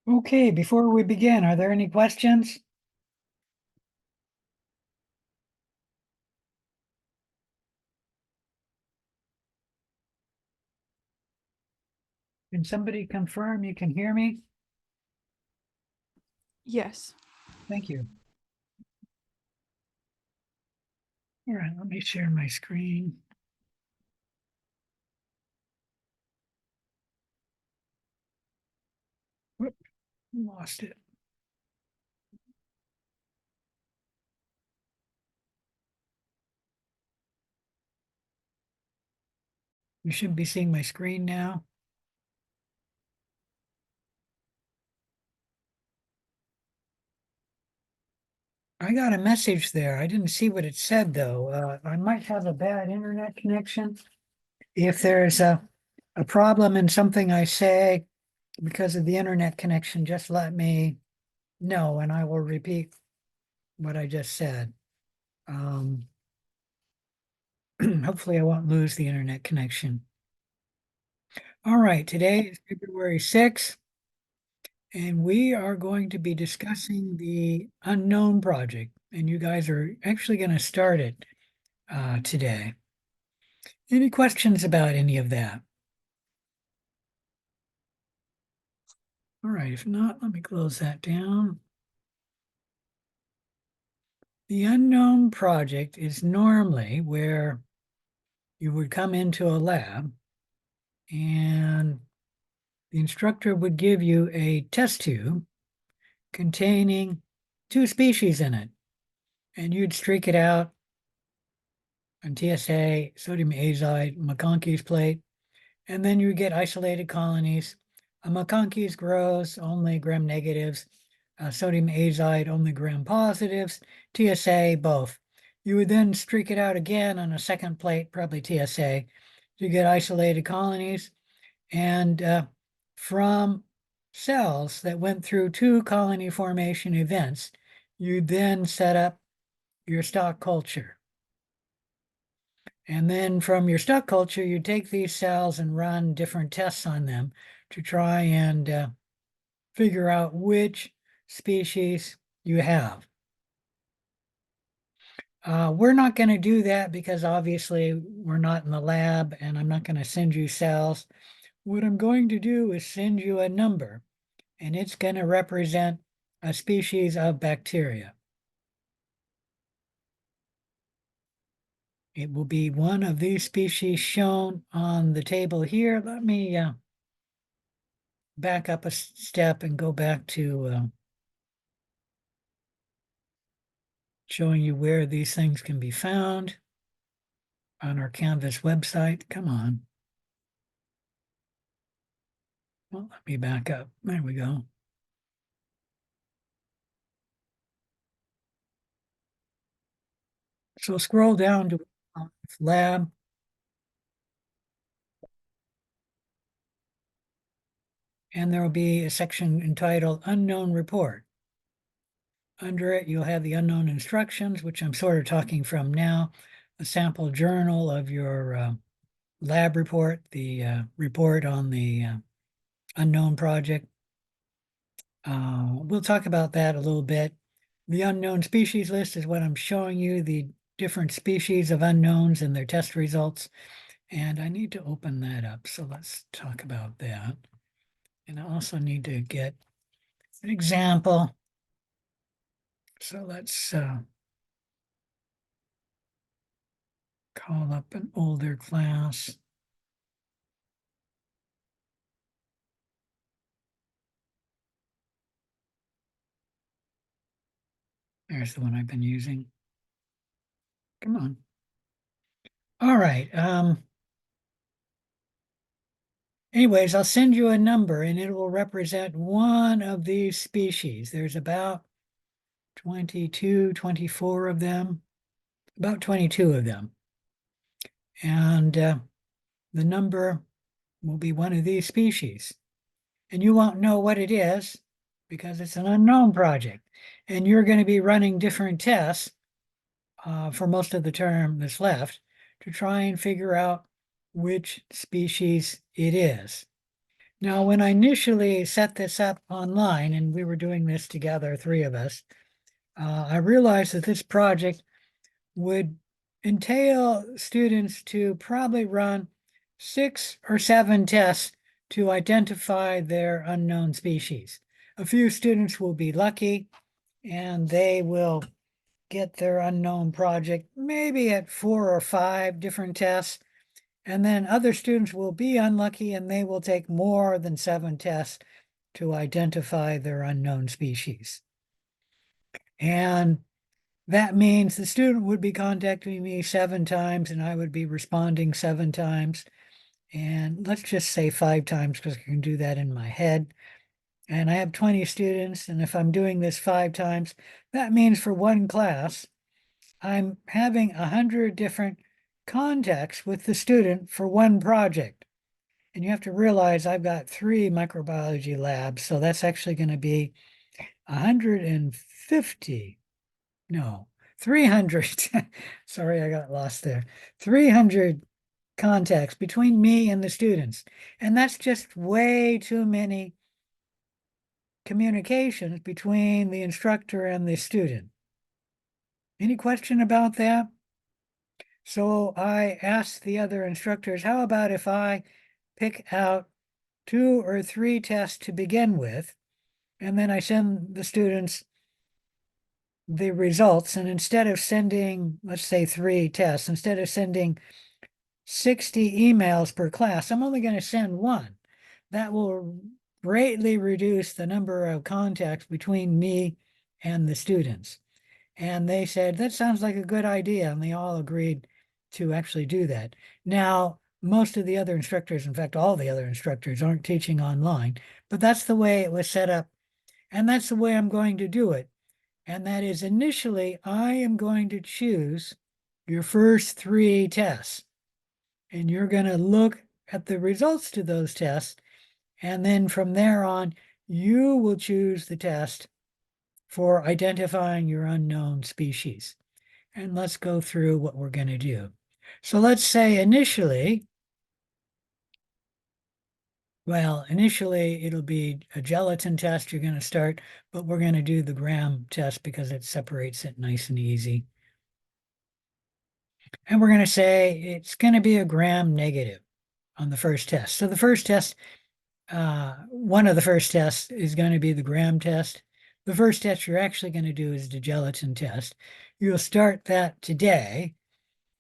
Okay, before we begin, are there any questions? Can somebody confirm you can hear me? Yes. Thank you. All right, let me share my screen. Whoop, lost it. You should be seeing my screen now. I got a message there. I didn't see what it said though. I might have a bad internet connection. If there's a problem in something I say because of the internet connection, just let me know and I will repeat what I just said. Hopefully I won't lose the internet connection. All right, today is February 6th, and we are going to be discussing the unknown project. And you guys are actually going to start it today. Any questions about any of that? All right, if not, let me close that down. The unknown project is normally where you would come into a lab and the instructor would give you a test tube containing two species in it, and you'd streak it out on TSA, sodium azide, McConkey's plate, and then you get isolated colonies. McConkey's grows only gram negatives, sodium azide only gram positives, TSA both. You would then streak it out again on a second plate, probably TSA, to get isolated colonies. And from cells that went through two colony formation events, you then set up your stock culture. And then from your stock culture, you take these cells and run different tests on them to try and figure out which species you have. We're not going to do that because obviously we're not in the lab and I'm not going to send you cells. What I'm going to do is send you a number, and it's going to represent a species of bacteria. It will be one of these species shown on the table here. Let me back up a step and go back to showing you where these things can be found on our Canvas website. Come on. Well, let me back up. There we go. So scroll down to lab. And there will be a section entitled Unknown Report. Under it, you'll have the unknown instructions, which I'm sort of talking from now, a sample journal of your lab report, the report on the unknown project. We'll talk about that a little bit. The unknown species list is what I'm showing you, the different species of unknowns and their test results. And I need to open that up. So let's talk about that. And I also need to get an example. So let's call up an older class. There's the one I've been using. Come on. All right. Anyways, I'll send you a number and it will represent one of these species. There's about 22, 24 of them, about 22 of them. And the number will be one of these species. And you won't know what it is because it's an unknown project. And you're going to be running different tests for most of the term that's left to try and figure out which species it is. Now, when I initially set this up online, and we were doing this together, three of us, I realized that this project would entail students to probably run 6 or 7 tests to identify their unknown species. A few students will be lucky and they will get their unknown project maybe at 4 or 5 different tests. And then other students will be unlucky and they will take more than 7 tests to identify their unknown species. And that means the student would be contacting me 7 times and I would be responding 7 times. And let's just say 5 times because I can do that in my head. And I have 20 students. And if I'm doing this 5 times, that means for one class, I'm having 100 different contacts with the student for one project. And you have to realize I've got 3 microbiology labs. So that's actually going to be 150. No, 300. Sorry, I got lost there. 300 contacts between me and the students. And that's just way too many communications between the instructor and the student. Any question about that? So I asked the other instructors, how about if I pick out 2 or 3 tests to begin with, and then I send the students the results, and instead of sending, let's say 3 tests, instead of sending 60 emails per class, I'm only going to send 1. That will greatly reduce the number of contacts between me and the students. And they said, that sounds like a good idea. And they all agreed to actually do that. Now, most of the other instructors, in fact, all the other instructors aren't teaching online, but that's the way it was set up. And that's the way I'm going to do it. And that is initially, I am going to choose your first 3 tests. And you're going to look at the results to those tests. And then from there on, you will choose the test for identifying your unknown species. And let's go through what we're going to do. So let's say initially, it'll be a gelatin test you're going to start, but we're going to do the gram test because it separates it nice and easy. And we're going to say it's going to be a gram negative on the first test. So the first test, one of the first tests is going to be the gram test. The first test you're actually going to do is the gelatin test. You'll start that today.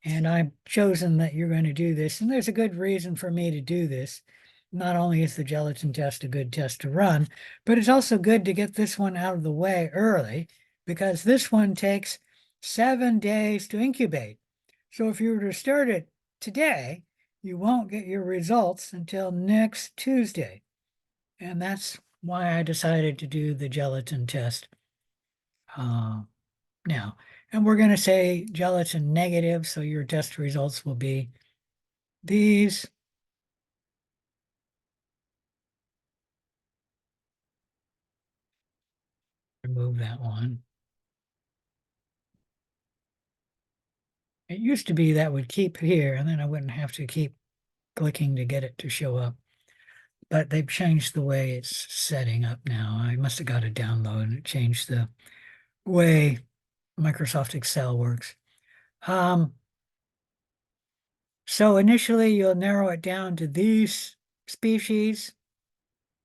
And I've chosen that you're going to do this. And there's a good reason for me to do this. Not only is the gelatin test a good test to run, but it's also good to get this one out of the way early because this one takes 7 days to incubate. So if you were to start it today, you won't get your results until next Tuesday. And that's why I decided to do the gelatin test now. And we're going to say gelatin negative, so your test results will be these. Remove that one. It used to be that would keep here, and then I wouldn't have to keep clicking to get it to show up. But they've changed the way it's setting up now. I must have got a download and it changed the way Microsoft Excel works. So initially you'll narrow it down to these species,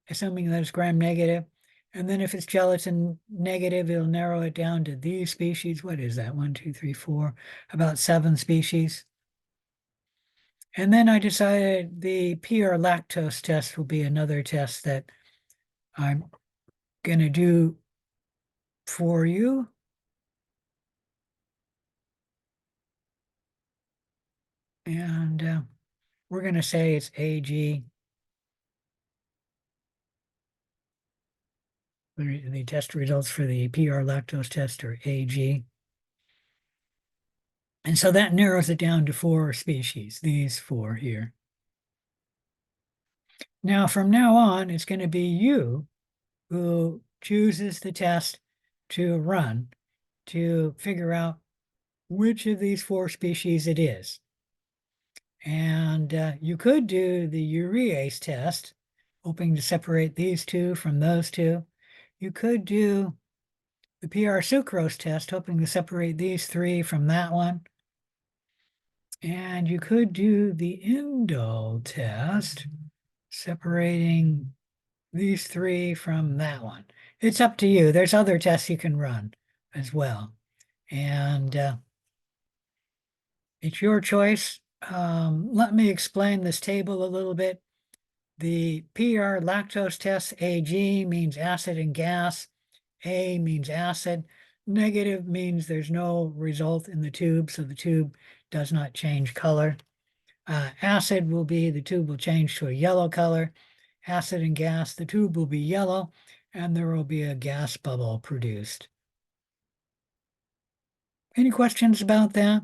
assuming that it's gram negative. And then if it's gelatin negative, it'll narrow it down to these species. What is that? 1, 2, 3, 4, about 7 species. And then I decided the PR lactose test will be another test that I'm going to do for you. And we're going to say it's AG. The test results for the PR lactose test are AG. And so that narrows it down to 4 species, these 4 here. Now, from now on, it's going to be you who chooses the test to run to figure out which of these 4 species it is. And you could do the urease test hoping to separate these two from those two. You could do the PR sucrose test, hoping to separate these three from that one. And you could do the indole test, separating these three from that one. It's up to you. There's other tests you can run as well. And it's your choice. Let me explain this table a little bit. The PR lactose test, AG, means acid and gas. A means acid. Negative means there's no result in the tube, so the tube does not change color. Acid will be, the tube will change to a yellow color. Acid and gas, the tube will be yellow, and there will be a gas bubble produced. Any questions about that?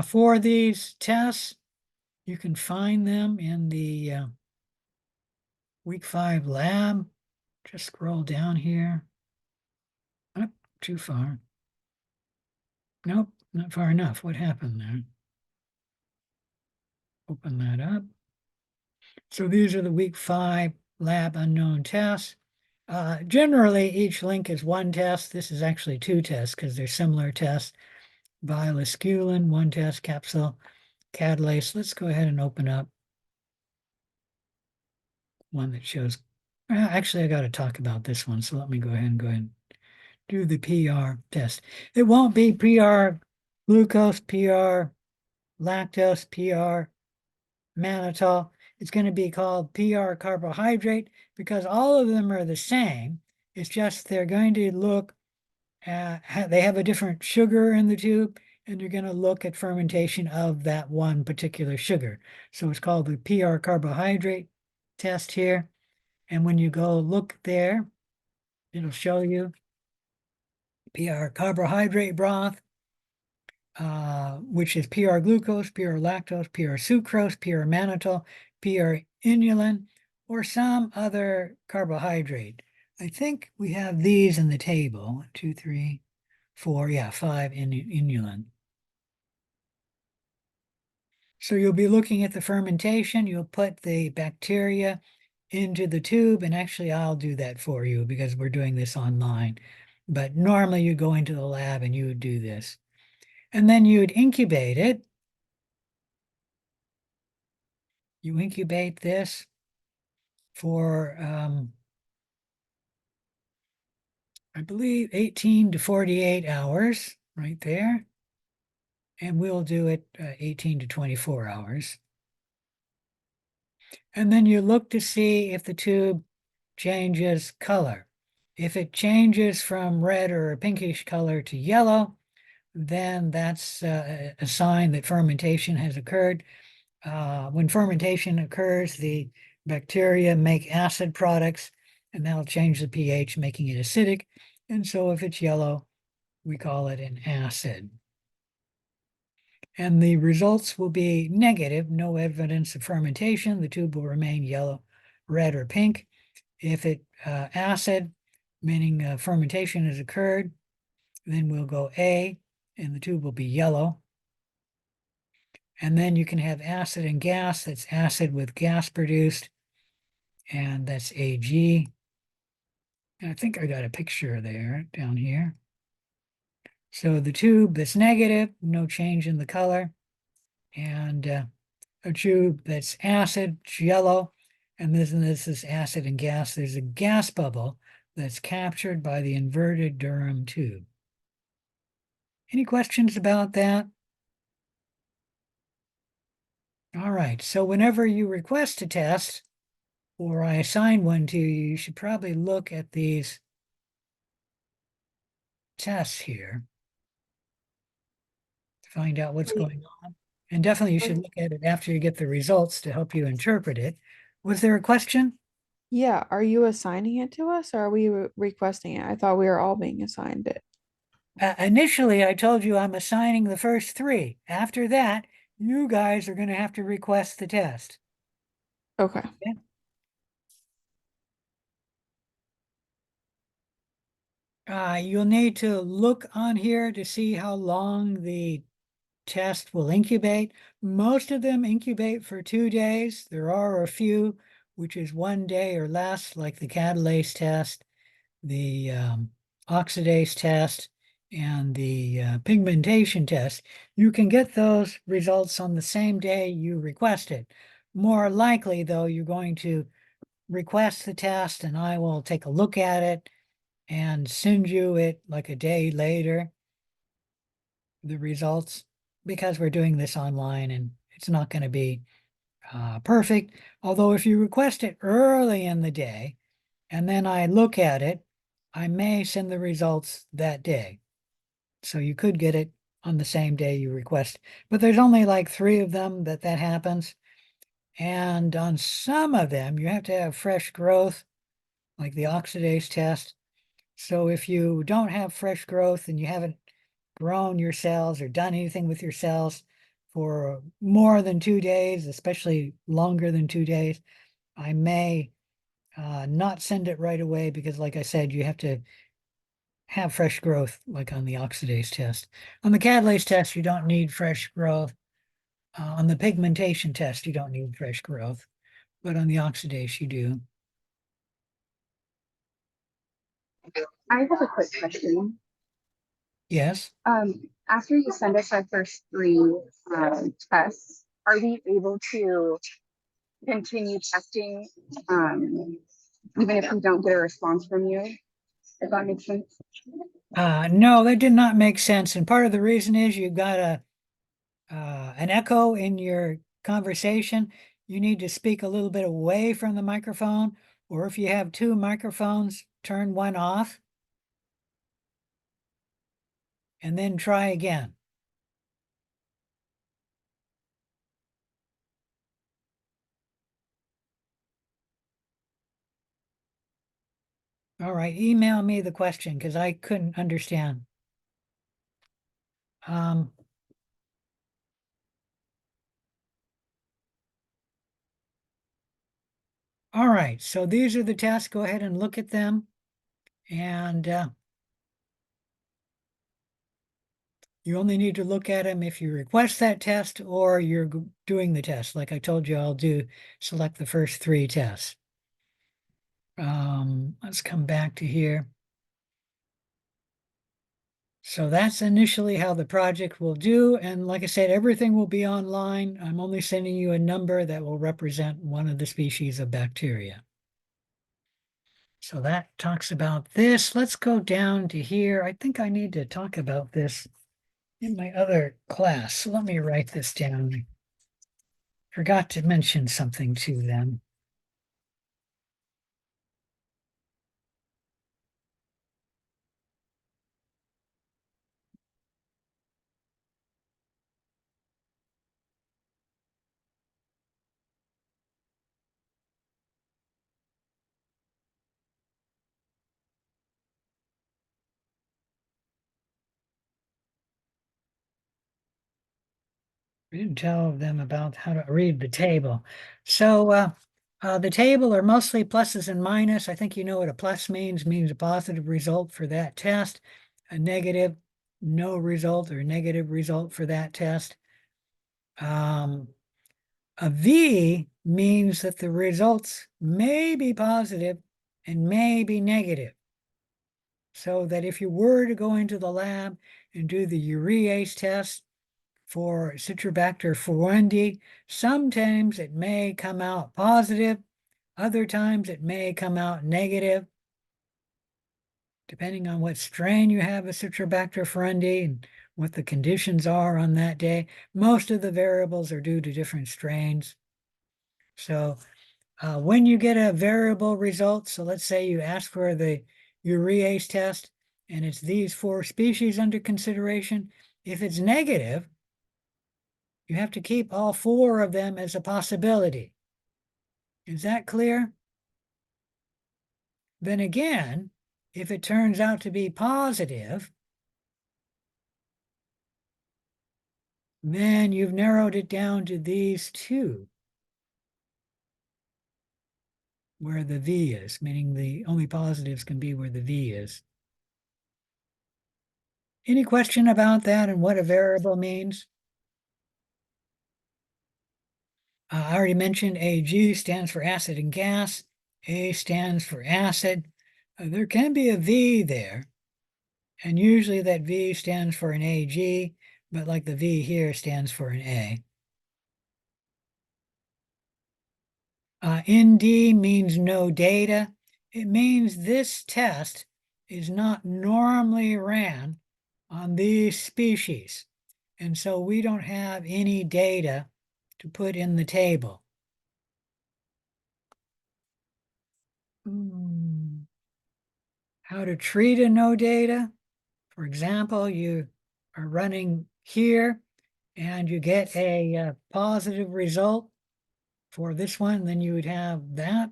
For these tests, you can find them in the week 5 lab. Just scroll down here. Up too far. Nope, not far enough. What happened there? Open that up. So these are the week 5 lab unknown tests. Generally, each link is one test. This is actually 2 tests because they're similar tests. Violesculin, 1 test, capsule catalase. Let's go ahead and open up one that shows. Actually, I got to talk about this one. So let me go ahead and do the PR test. It won't be PR glucose, PR lactose, PR mannitol. It's going to be called PR carbohydrate because all of them are the same. It's just they're going to look at, they have a different sugar in the tube, and you're going to look at fermentation of that one particular sugar. So it's called the PR carbohydrate test here. And when you go look there, it'll show you PR carbohydrate broth, which is PR glucose, PR lactose, PR sucrose, PR mannitol, PR inulin, or some other carbohydrate. I think we have these in the table. 1, 2, 3, 4, yeah, 5 inulin. So you'll be looking at the fermentation. You'll put the bacteria into the tube, and actually I'll do that for you because we're doing this online. But normally you go into the lab and you would do this. And then you would incubate it. You incubate this for, I believe, 18 to 48 hours right there. And we'll do it 18 to 24 hours. And then you look to see if the tube changes color. If it changes from red or a pinkish color to yellow, then that's a sign that fermentation has occurred. When fermentation occurs, the bacteria make acid products, and that'll change the pH, making it acidic. And so if it's yellow, we call it an acid. And the results will be negative, no evidence of fermentation. The tube will remain yellow, red, or pink. If it acid, meaning fermentation has occurred, then we'll go A, and the tube will be yellow. And then you can have acid and gas. That's acid with gas produced, and that's AG. And I think I got a picture there down here. So the tube that's negative, no change in the color, and a tube that's acid, it's yellow, and this is acid and gas. There's a gas bubble that's captured by the inverted Durham tube. Any questions about that? All right, so whenever you request a test, or I assign one to you, you should probably look at these tests here to find out what's going on. And definitely you should look at it after you get the results to help you interpret it. Was there a question? Yeah, are you assigning it to us or are we requesting it? I thought we were all being assigned it. Initially, I told you I'm assigning the first 3. After that, you guys are going to have to request the test. Okay. Okay? You'll need to look on here to see how long the test will incubate. Most of them incubate for 2 days. There are a few which is 1 day or less, like the catalase test, the oxidase test, and the pigmentation test, you can get those results on the same day you request it. More likely, though, you're going to request the test and I will take a look at it and send you it like a day later, the results, because we're doing this online and it's not going to be perfect. Although if you request it early in the day and then I look at it, I may send the results that day. So you could get it on the same day you request, but there's only like 3 of them that happens. And on some of them, you have to have fresh growth, like the oxidase test. So if you don't have fresh growth and you haven't grown your cells or done anything with your cells for more than 2 days, especially longer than 2 days, I may not send it right away because, like I said, you have to have fresh growth, like on the oxidase test. On the catalase test, you don't need fresh growth. On the pigmentation test, you don't need fresh growth, but on the oxidase, you do. I have a quick question. Yes. After you send us our first 3 tests, are we able to continue testing even if we don't get a response from you? If that makes sense. No, that did not make sense. And part of the reason is you've got an echo in your conversation. You need to speak a little bit away from the microphone, or if you have 2 microphones, turn one off and then try again. All right, email me the question because I couldn't understand. Um, all right, so these are the tests. Go ahead and look at them. And you only need to look at them if you request that test or you're doing the test. Like I told you, I'll select the first 3 tests. Let's come back to here. So that's initially how the project will do. And like I said, everything will be online. I'm only sending you a number that will represent one of the species of bacteria. So that talks about this. Let's go down to here. I think I need to talk about this in my other class. So let me write this down. Forgot to mention something to them. We didn't tell them about how to read the table. So the table are mostly pluses and minus. I think you know what a plus means a positive result for that test. A negative, no result or negative result for that test. A V means that the results may be positive and may be negative. So that if you were to go into the lab and do the urease test for Citrobacter fluendi, sometimes it may come out positive, other times it may come out negative, depending on what strain you have of Citrobacter fluendi and what the conditions are on that day. Most of the variables are due to different strains. So when you get a variable result, so let's say you ask for the urease test and it's these 4 species under consideration, if it's negative, you have to keep all 4 of them as a possibility. Is that clear? Then again, if it turns out to be positive, then you've narrowed it down to these 2, where the V is, meaning the only positives can be where the V is. Any question about that and what a variable means? I already mentioned AG stands for acid and gas. A stands for acid. There can be a V there, and usually that V stands for an AG, but like the V here stands for an A. ND means no data. It means this test is not normally ran on these species. And so we don't have any data to put in the table. How to treat a no data? For example, you are running here and you get a positive result for this one, then you would have that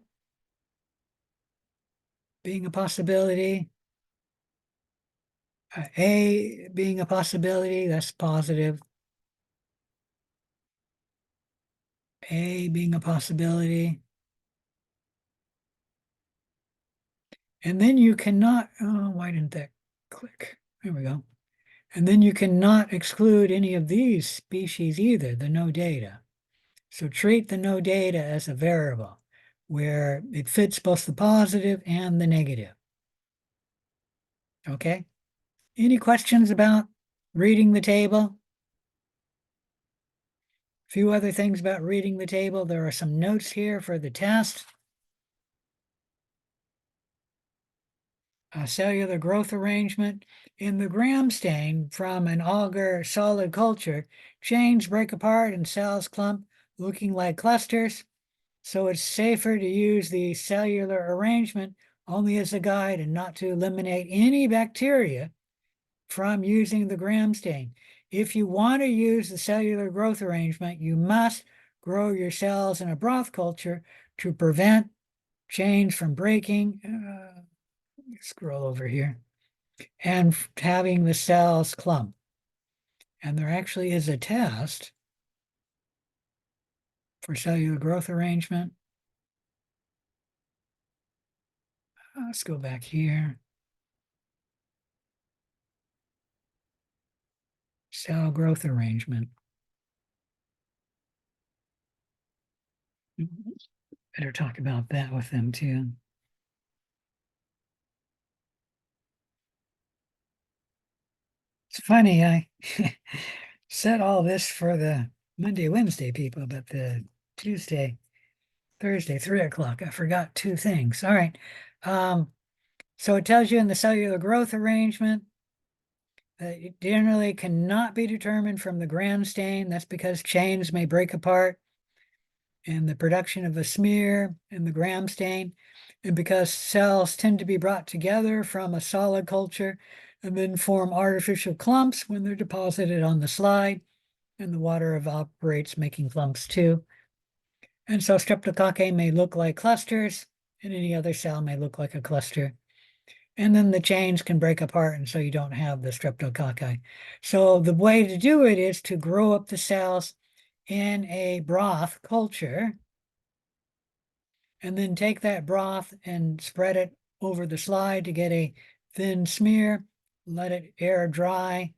being a possibility. A being a possibility, that's positive. A being a possibility. And then you cannot, oh, why didn't that click? There we go. And then you cannot exclude any of these species either, the no data. So treat the no data as a variable where it fits both the positive and the negative. Okay? Any questions about reading the table? A few other things about reading the table. There are some notes here for the test. Cellular growth arrangement. In the gram stain from an agar solid culture, chains break apart and cells clump, looking like clusters. So it's safer to use the cellular arrangement only as a guide and not to eliminate any bacteria from using the gram stain. If you want to use the cellular growth arrangement, you must grow your cells in a broth culture to prevent chains from breaking. Scroll over here. And having the cells clump. And there actually is a test for cellular growth arrangement. Let's go back here. Cell growth arrangement. Better talk about that with them too. It's funny, I said all this for the Monday, Wednesday people, but the Tuesday, Thursday, 3 o'clock, I forgot two things. All right. So it tells you in the cellular growth arrangement that it generally cannot be determined from the gram stain. That's because chains may break apart in the production of a smear in the gram stain, and because cells tend to be brought together from a solid culture and then form artificial clumps when they're deposited on the slide, and the water evaporates, making clumps too. And so streptococci may look like clusters, and any other cell may look like a cluster. And then the chains can break apart, and so you don't have the streptococci. So the way to do it is to grow up the cells in a broth culture, and then take that broth and spread it over the slide to get a thin smear, let it air dry,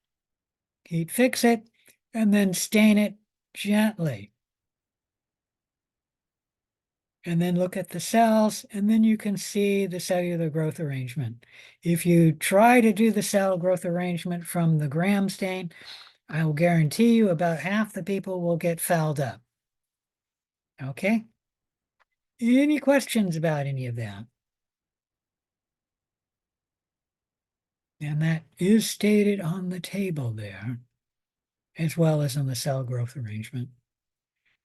heat fix it, and then stain it gently. And then look at the cells, and then you can see the cellular growth arrangement. If you try to do the cell growth arrangement from the gram stain, I will guarantee you about half the people will get fouled up. Okay? Any questions about any of that? And that is stated on the table there, as well as on the cell growth arrangement.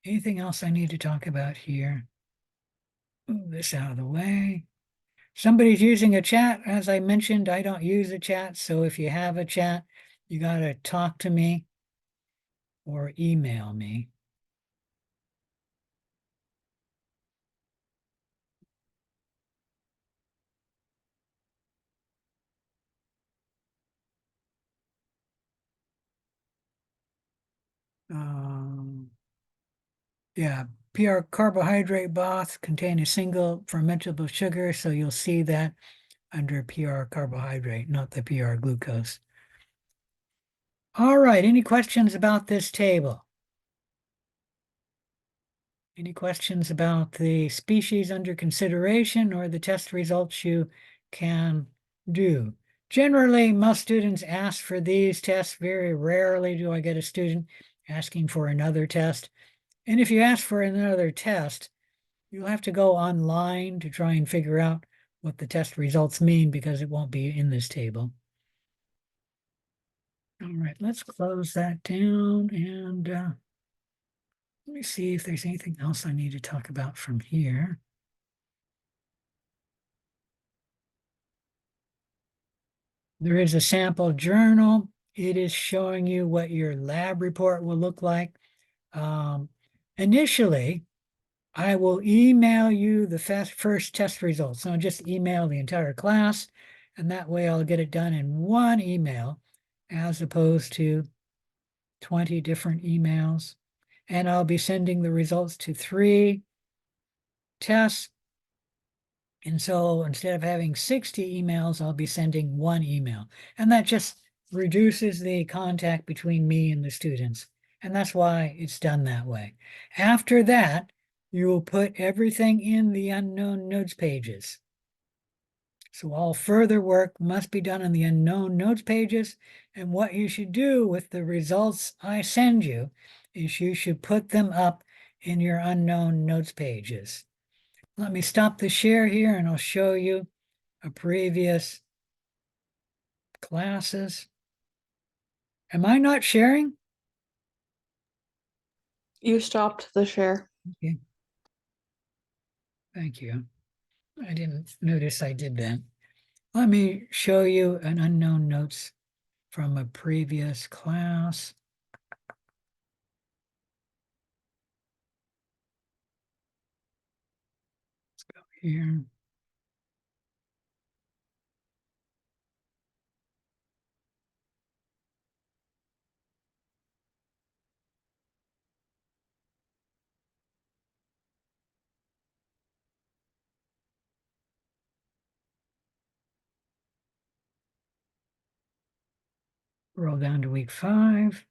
Anything else I need to talk about here? Move this out of the way. Somebody's using a chat. As I mentioned, I don't use a chat. So if you have a chat, you got to talk to me or email me. Yeah, PR carbohydrate broth contain a single fermentable sugar. So you'll see that under PR carbohydrate, not the PR glucose. All right, any questions about this table? Any questions about the species under consideration or the test results you can do? Generally, most students ask for these tests. Very rarely do I get a student asking for another test. And if you ask for another test, you'll have to go online to try and figure out what the test results mean because it won't be in this table. All right, let's close that down and let me see if there's anything else I need to talk about from here. There is a sample journal. It is showing you what your lab report will look like. Initially, I will email you the first test results. So I'll just email the entire class, and that way I'll get it done in one email as opposed to 20 different emails. And I'll be sending the results to 3 tests. And so instead of having 60 emails, I'll be sending 1 email. And that just reduces the contact between me and the students. And that's why it's done that way. After that, you will put everything in the unknown notes pages. So all further work must be done in the unknown notes pages. And what you should do with the results I send you is you should put them up in your unknown notes pages. Let me stop the share here and I'll show you a previous classes. Am I not sharing? You stopped the share. Okay. Thank you. I didn't notice I did that. Let me show you an unknown notes from a previous class. Let's go here. Roll down to week 5.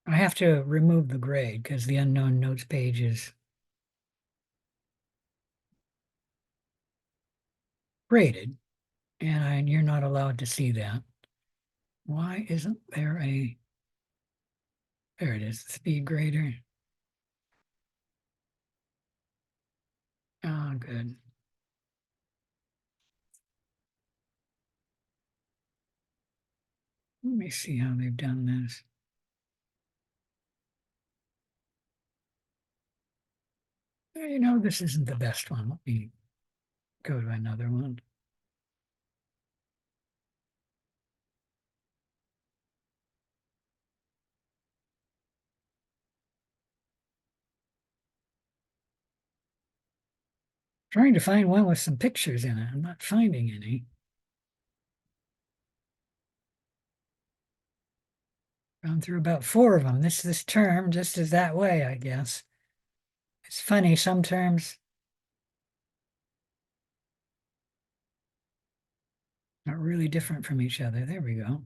I have to remove the grade because the unknown notes page is graded and you're not allowed to see that. Why isn't there a, there it is, speed grader. Oh, good. Let me see how they've done this. You know, this isn't the best one. Let me go to another one. Trying to find one with some pictures in it. I'm not finding any. Gone through about 4 of them this term, just as that way, I guess. It's funny, some terms are really different from each other. There we go.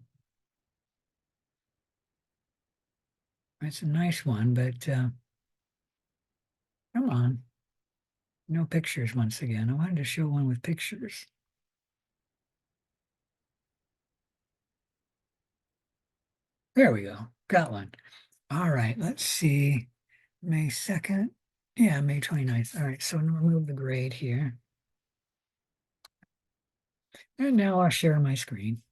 That's a nice one, but come on. No pictures once again. I wanted to show one with pictures. There we go. Got one. All right, let's see. May 2nd. Yeah, May 29th. All right, so remove the grade here. And now I'll share my screen.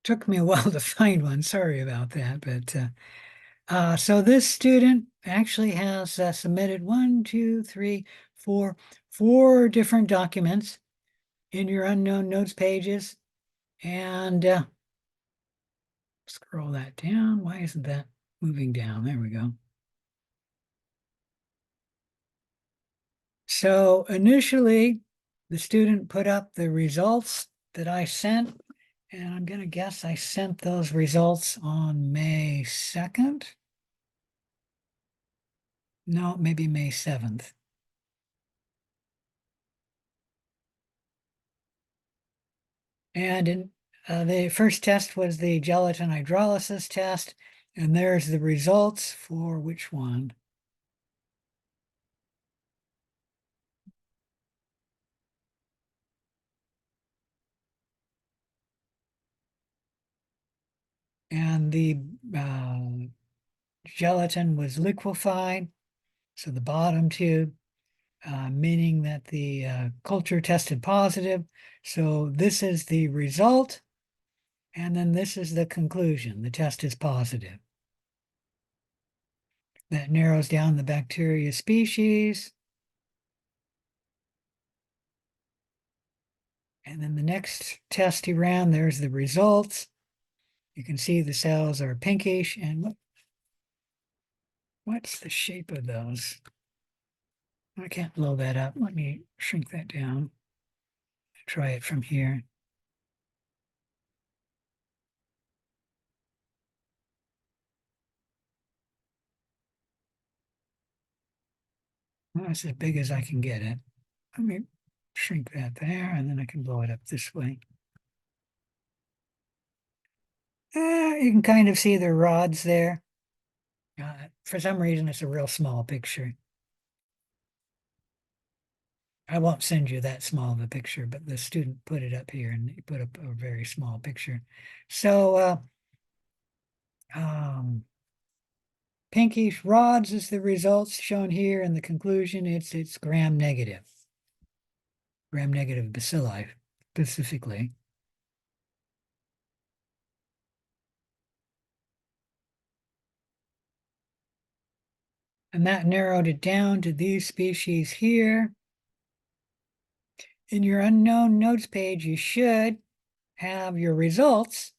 Took me a while to find one. Sorry about that. But so this student actually has submitted 1, 2, 3, 4, 4 different documents in your unknown notes pages. And scroll that down. Why isn't that moving down? There we go. So initially, the student put up the results that I sent, and I'm going to guess I sent those results on May 2nd. No, maybe May 7th. And in the first test was the gelatin hydrolysis test, and there's the results for which one? And the gelatin was liquefied, so the bottom two, meaning that the culture tested positive. So this is the result, and then this is the conclusion. The test is positive. That narrows down the bacteria species. And then the next test he ran, there's the results. You can see the cells are pinkish. And what's the shape of those? I can't blow that up. Let me shrink that down. Try it from here. Well, that's as big as I can get it. Let me shrink that there, and then I can blow it up this way. You can kind of see the rods there. For some reason, it's a real small picture. I won't send you that small of a picture, but the student put it up here and he put up a very small picture. So pinkish rods is the results shown here, and the conclusion it's gram-negative bacilli specifically. And that narrowed it down to these species here. In your unknown notes page, you should have your results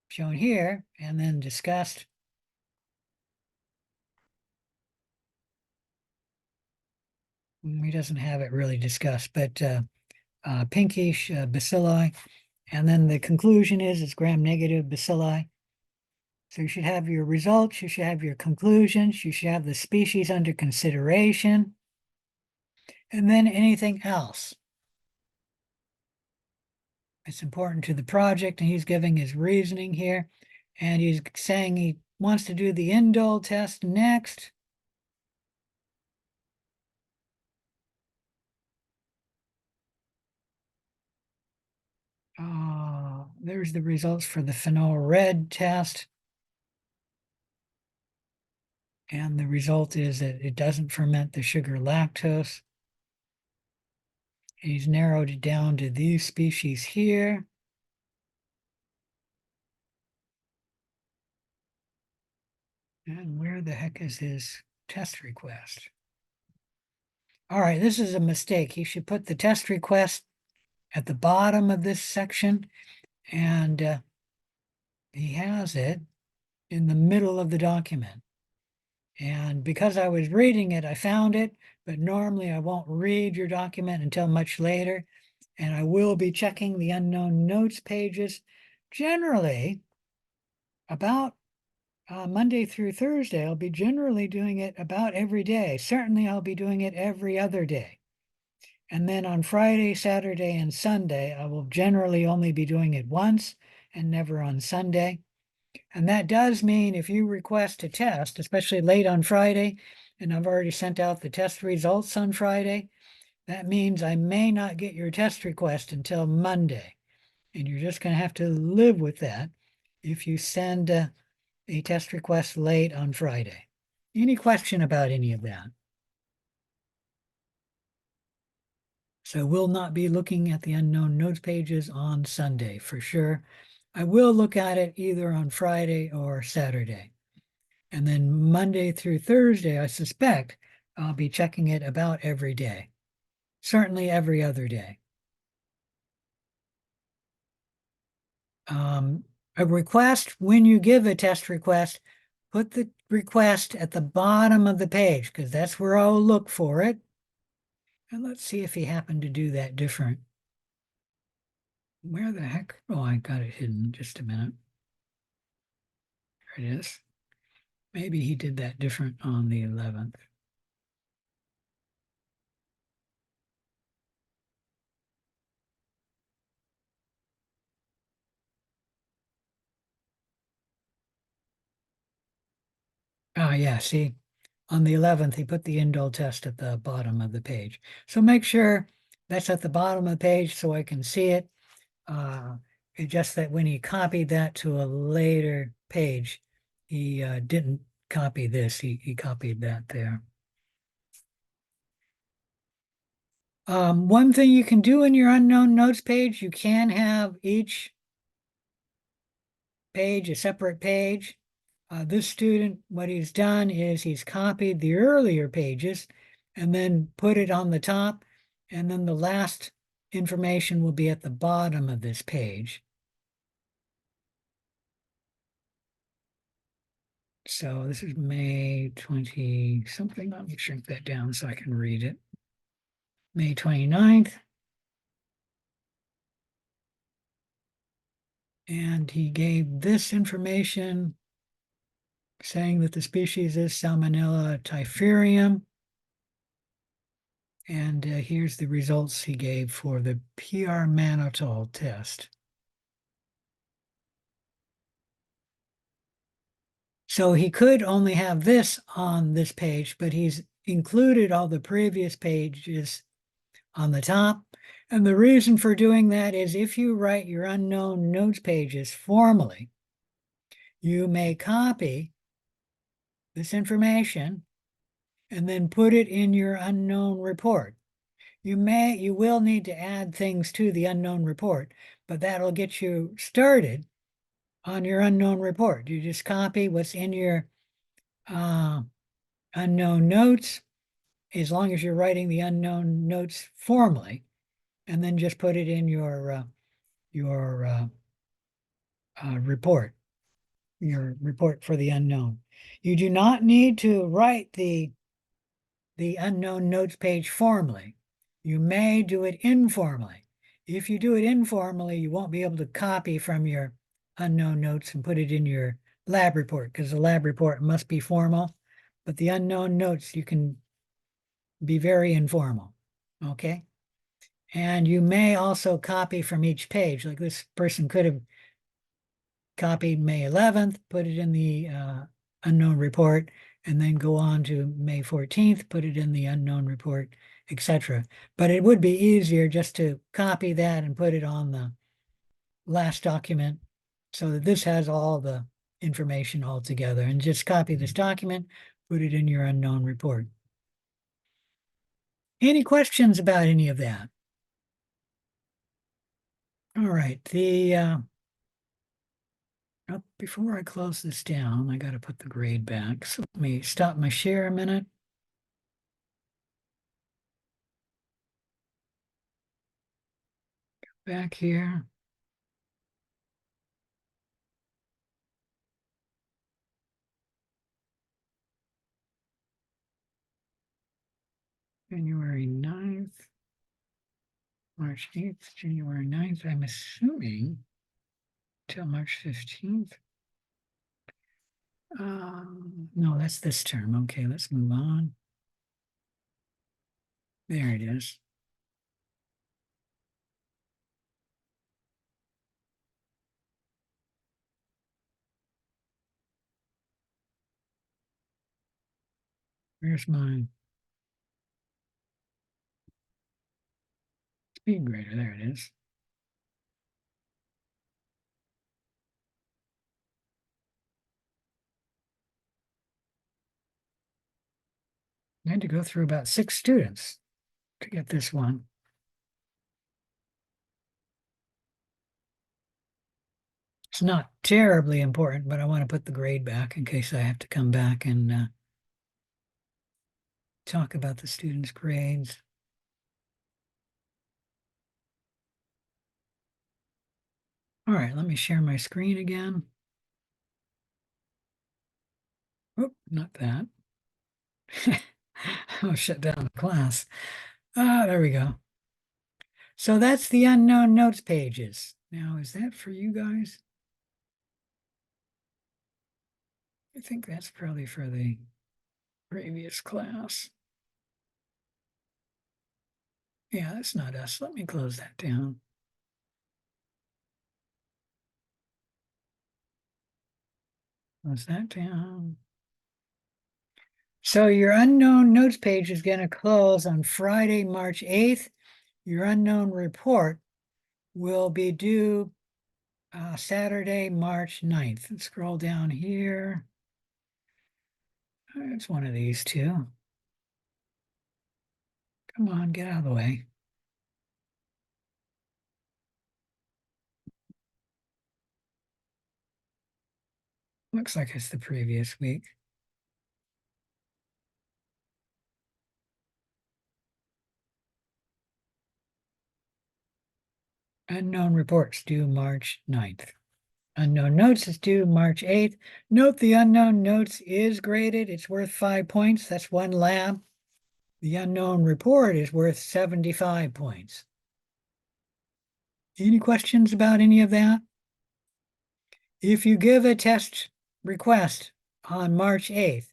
shown here and then discussed. He doesn't have it really discussed, but pinkish bacilli. And then the conclusion is it's gram-negative bacilli. So you should have your results, you should have your conclusions, you should have the species under consideration, and then anything else. It's important to the project, and he's giving his reasoning here. And he's saying he wants to do the indole test next. There's the results for the phenol red test. And the result is that it doesn't ferment the sugar lactose. He's narrowed it down to these species here. And where the heck is his test request? All right, this is a mistake. He should put the test request at the bottom of this section, and he has it in the middle of the document. And because I was reading it, I found it, but normally I won't read your document until much later. And I will be checking the unknown notes pages generally about Monday through Thursday. I'll be generally doing it about every day. Certainly I'll be doing it every other day. And then on Friday, Saturday, and Sunday, I will generally only be doing it once and never on Sunday. And that does mean if you request a test, especially late on Friday, and I've already sent out the test results on Friday, that means I may not get your test request until Monday. And you're just going to have to live with that if you send a test request late on Friday. Any question about any of that? So we'll not be looking at the unknown notes pages on Sunday for sure. I will look at it either on Friday or Saturday. And then Monday through Thursday, I suspect I'll be checking it about every day. Certainly every other day. A request, when you give a test request, put the request at the bottom of the page because that's where I'll look for it. And let's see if he happened to do that different. Where the heck? Oh, I got it hidden. Just a minute. There it is. Maybe he did that different on the 11th. Oh, yeah, see, on the 11th, he put the indole test at the bottom of the page. So make sure that's at the bottom of the page so I can see it. It's just that when he copied that to a later page, he didn't copy this. He copied that there. One thing you can do in your unknown notes page, you can have each page a separate page. This student, what he's done is he's copied the earlier pages and then put it on the top, and then the last information will be at the bottom of this page. So this is May 20 something. Let me shrink that down so I can read it. May 29th. And he gave this information saying that the species is Salmonella typhimurium. And here's the results he gave for the PR mannitol test. So he could only have this on this page, but he's included all the previous pages on the top. And the reason for doing that is if you write your unknown notes pages formally, you may copy this information and then put it in your unknown report. You will need to add things to the unknown report, but that'll get you started on your unknown report. You just copy what's in your unknown notes, as long as you're writing the unknown notes formally, and then just put it in your report, your report for the unknown. You do not need to write the unknown notes page formally. You may do it informally. If you do it informally, you won't be able to copy from your unknown notes and put it in your lab report, because the lab report must be formal, but the unknown notes, you can be very informal, okay? And you may also copy from each page. Like this person could have copied May 11th, put it in the unknown report, and then go on to May 14th, put it in the unknown report, etc. But it would be easier just to copy that and put it on the last document so that this has all the information all together, and just copy this document, put it in your unknown report. Any questions about any of that? All right, before I close this down, I got to put the grade back. So let me stop my share a minute. Back here. January 9th, March 8th, January 9th, I'm assuming till March 15th. No, that's this term. Okay, let's move on. There it is. Where's my speed grader? There it is. I had to go through about 6 students to get this one. It's not terribly important, but I want to put the grade back in case I have to come back and talk about the students' grades. All right, let me share my screen again. Oh, not that. I'll shut down the class. Ah, there we go. So that's the unknown notes pages. Now, is that for you guys? I think that's probably for the previous class. Yeah, that's not us. Let me close that down. Close that down. So your unknown notes page is going to close on Friday, March 8th. Your unknown report will be due Saturday, March 9th. Let's scroll down here. It's one of these two. Come on, get out of the way. Looks like it's the previous week. Unknown reports due March 9th. Unknown notes is due March 8th. Note the unknown notes is graded. It's worth 5 points. That's one lab. The unknown report is worth 75 points. Any questions about any of that? If you give a test request on March 8th,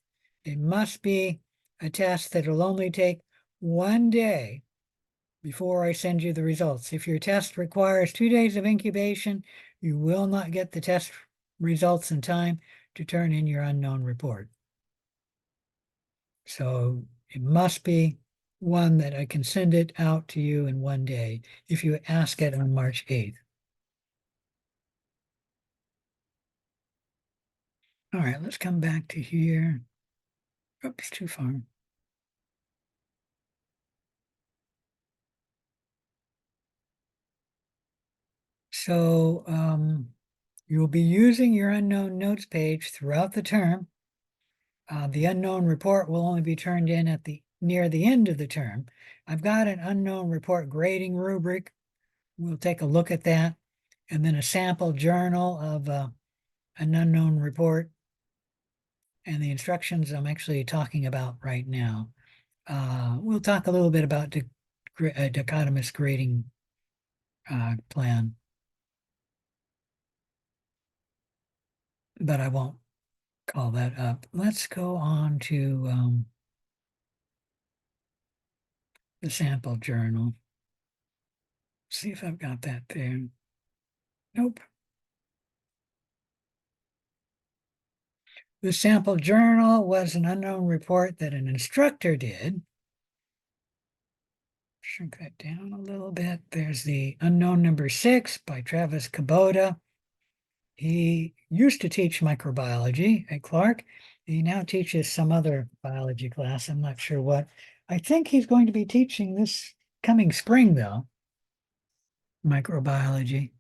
it must be a test that will only take 1 day before I send you the results. If your test requires 2 days of incubation, you will not get the test results in time to turn in your unknown report. So it must be one that I can send it out to you in 1 day if you ask it on March 8th. All right, let's come back to here. Oops, too far. So you'll be using your unknown notes page throughout the term. The unknown report will only be turned in at near the end of the term. I've got an unknown report grading rubric. We'll take a look at that. And then a sample journal of an unknown report and the instructions I'm actually talking about right now. We'll talk a little bit about dichotomous grading plan, but I won't call that up. Let's go on to the sample journal. See if I've got that there. Nope. The sample journal was an unknown report that an instructor did. Shrink that down a little bit. There's the unknown number 6 by Travis Kubota. He used to teach microbiology at Clark. He now teaches some other biology class. I'm not sure what. I think he's going to be teaching this coming spring, though, microbiology.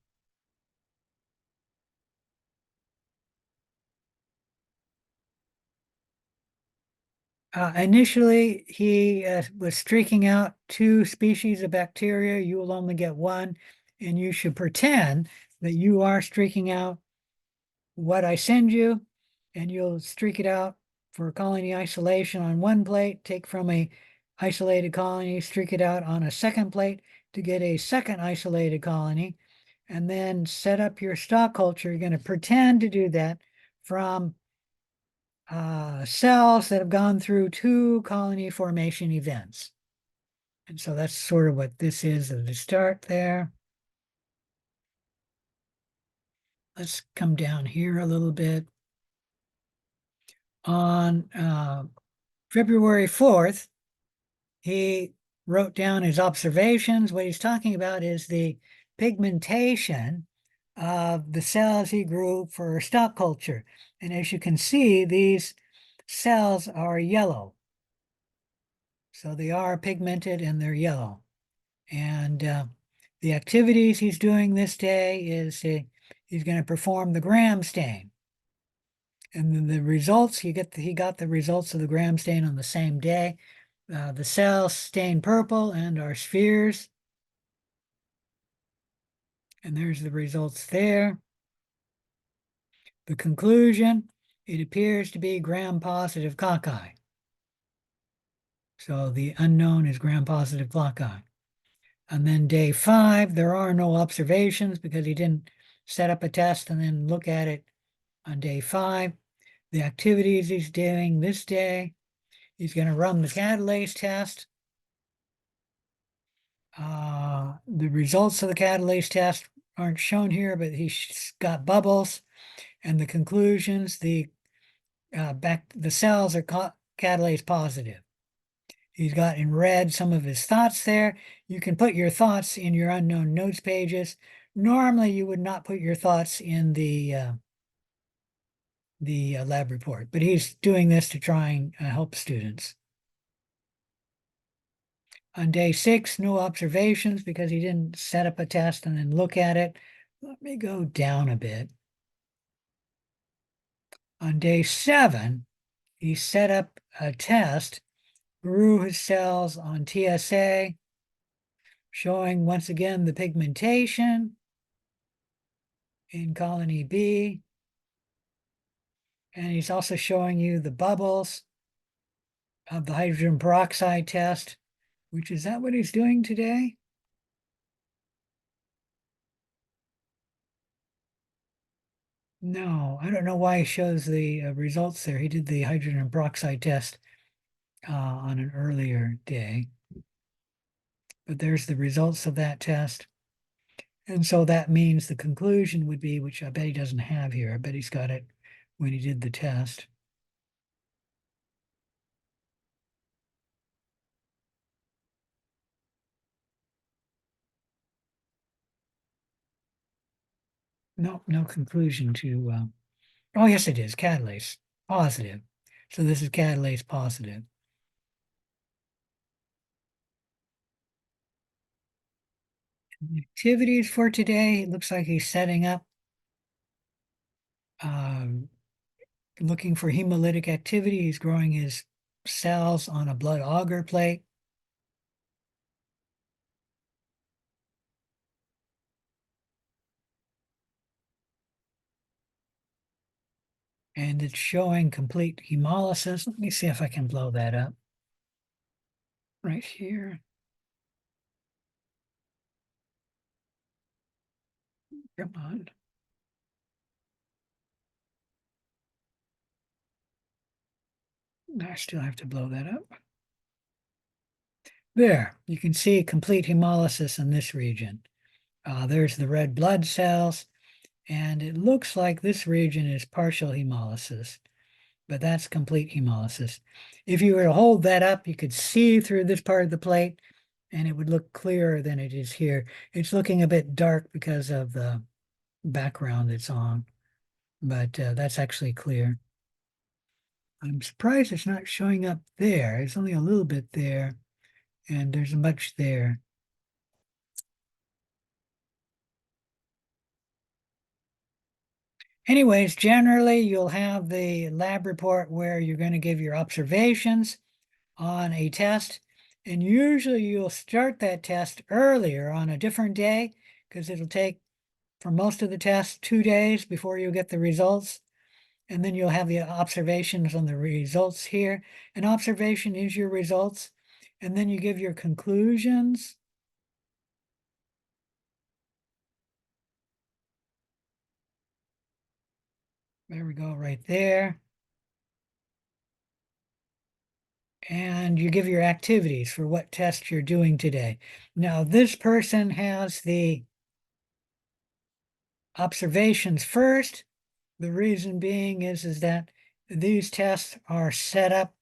Initially, he was streaking out 2 species of bacteria. You will only get 1, and you should pretend that you are streaking out what I send you, and you'll streak it out for colony isolation on 1 plate, take from a isolated colony, streak it out on a 2nd plate to get a 2nd isolated colony, and then set up your stock culture. You're going to pretend to do that from cells that have gone through 2 colony formation events. And so that's sort of what this is at the start there. Let's come down here a little bit. On February 4th, he wrote down his observations. What he's talking about is the pigmentation of the cells he grew for stock culture. And as you can see, these cells are yellow. So they are pigmented and they're yellow. And the activities he's doing this day is he's going to perform the gram stain. And then the results, he got the results of the gram stain on the same day. The cells stain purple and are spheres. And there's the results there. The conclusion, it appears to be gram-positive cocci. So the unknown is gram-positive cocci. And then day 5, there are no observations because he didn't set up a test and then look at it on day 5. The activities he's doing this day, he's going to run the catalase test. The results of the catalase test aren't shown here, but he's got bubbles, and the conclusions, the cells are catalase positive. He's got in red some of his thoughts there. You can put your thoughts in your unknown notes pages. Normally, you would not put your thoughts in the lab report, but he's doing this to try and help students. On day 6, no observations because he didn't set up a test and then look at it. Let me go down a bit. On day 7, he set up a test, grew his cells on TSA, showing once again the pigmentation in colony B. And he's also showing you the bubbles of the hydrogen peroxide test, which is that what he's doing today? No, I don't know why he shows the results there. He did the hydrogen peroxide test on an earlier day. But there's the results of that test. And so that means the conclusion would be, which I bet he doesn't have here. I bet he's got it when he did the test. No, no conclusion to, oh, yes, it is catalase positive. So this is catalase positive. Activities for today, it looks like he's setting up, looking for hemolytic activity. He's growing his cells on a blood agar plate. And it's showing complete hemolysis. Let me see if I can blow that up. Right here. Come on. I still have to blow that up. There, you can see complete hemolysis in this region. There's the red blood cells, and it looks like this region is partial hemolysis, but that's complete hemolysis. If you were to hold that up, you could see through this part of the plate, and it would look clearer than it is here. It's looking a bit dark because of the background it's on, but that's actually clear. I'm surprised it's not showing up there. It's only a little bit there, and there's much there. Anyways, generally, you'll have the lab report where you're going to give your observations on a test, and usually you'll start that test earlier on a different day because it'll take, for most of the tests, 2 days before you get the results. And then you'll have the observations on the results here. An observation is your results. And then you give your conclusions. There we go, right there. And you give your activities for what test you're doing today. Now, this person has the observations first. The reason being is that these tests are set up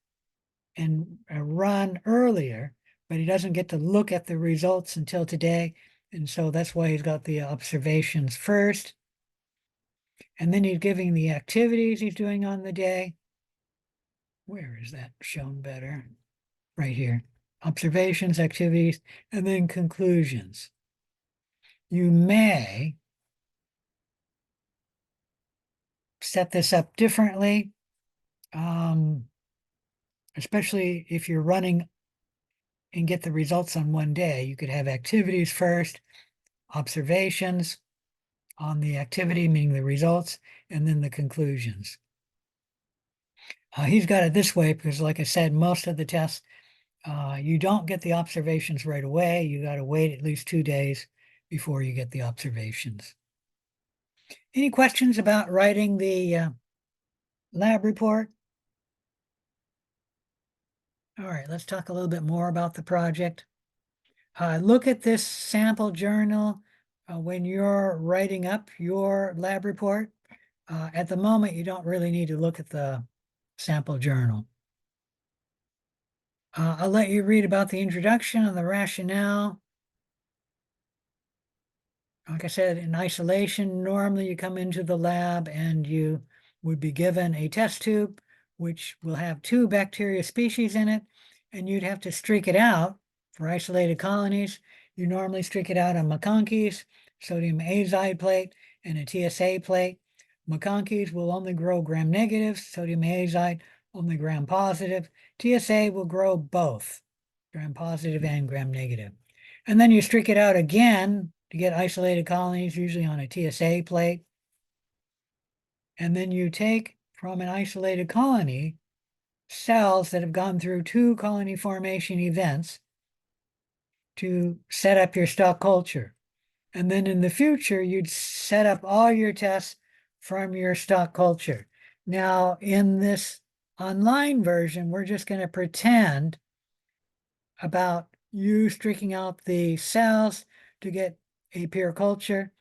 and run earlier, but he doesn't get to look at the results until today. And so that's why he's got the observations first. And then he's giving the activities he's doing on the day. Where is that shown better? Right here. Observations, activities, and then conclusions. You may set this up differently, especially if you're running and get the results on one day. You could have activities first, observations on the activity, meaning the results, and then the conclusions. He's got it this way because, like I said, most of the tests, you don't get the observations right away. You got to wait at least 2 days before you get the observations. Any questions about writing the lab report? All right, let's talk a little bit more about the project. Look at this sample journal when you're writing up your lab report. At the moment, you don't really need to look at the sample journal. I'll let you read about the introduction and the rationale. Like I said, in isolation, normally you come into the lab and you would be given a test tube, which will have 2 bacteria species in it, and you'd have to streak it out for isolated colonies. You normally streak it out on McConkey's, sodium azide plate, and a TSA plate. McConkey's will only grow gram-negative, sodium azide only gram-positive. TSA will grow both, gram-positive and gram-negative. And then you streak it out again to get isolated colonies, usually on a TSA plate. And then you take from an isolated colony cells that have gone through 2 colony formation events to set up your stock culture. And then in the future, you'd set up all your tests from your stock culture. Now, in this online version, we're just going to pretend about you streaking out the cells to get a pure culture.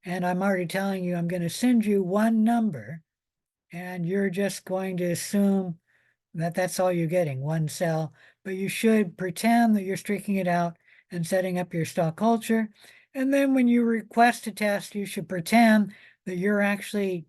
And I'm already telling you, I'm going to send you one number, and you're just going to assume that that's all you're getting, 1 cell. But you should pretend that you're streaking it out and setting up your stock culture. And then when you request a test, you should pretend that you're actually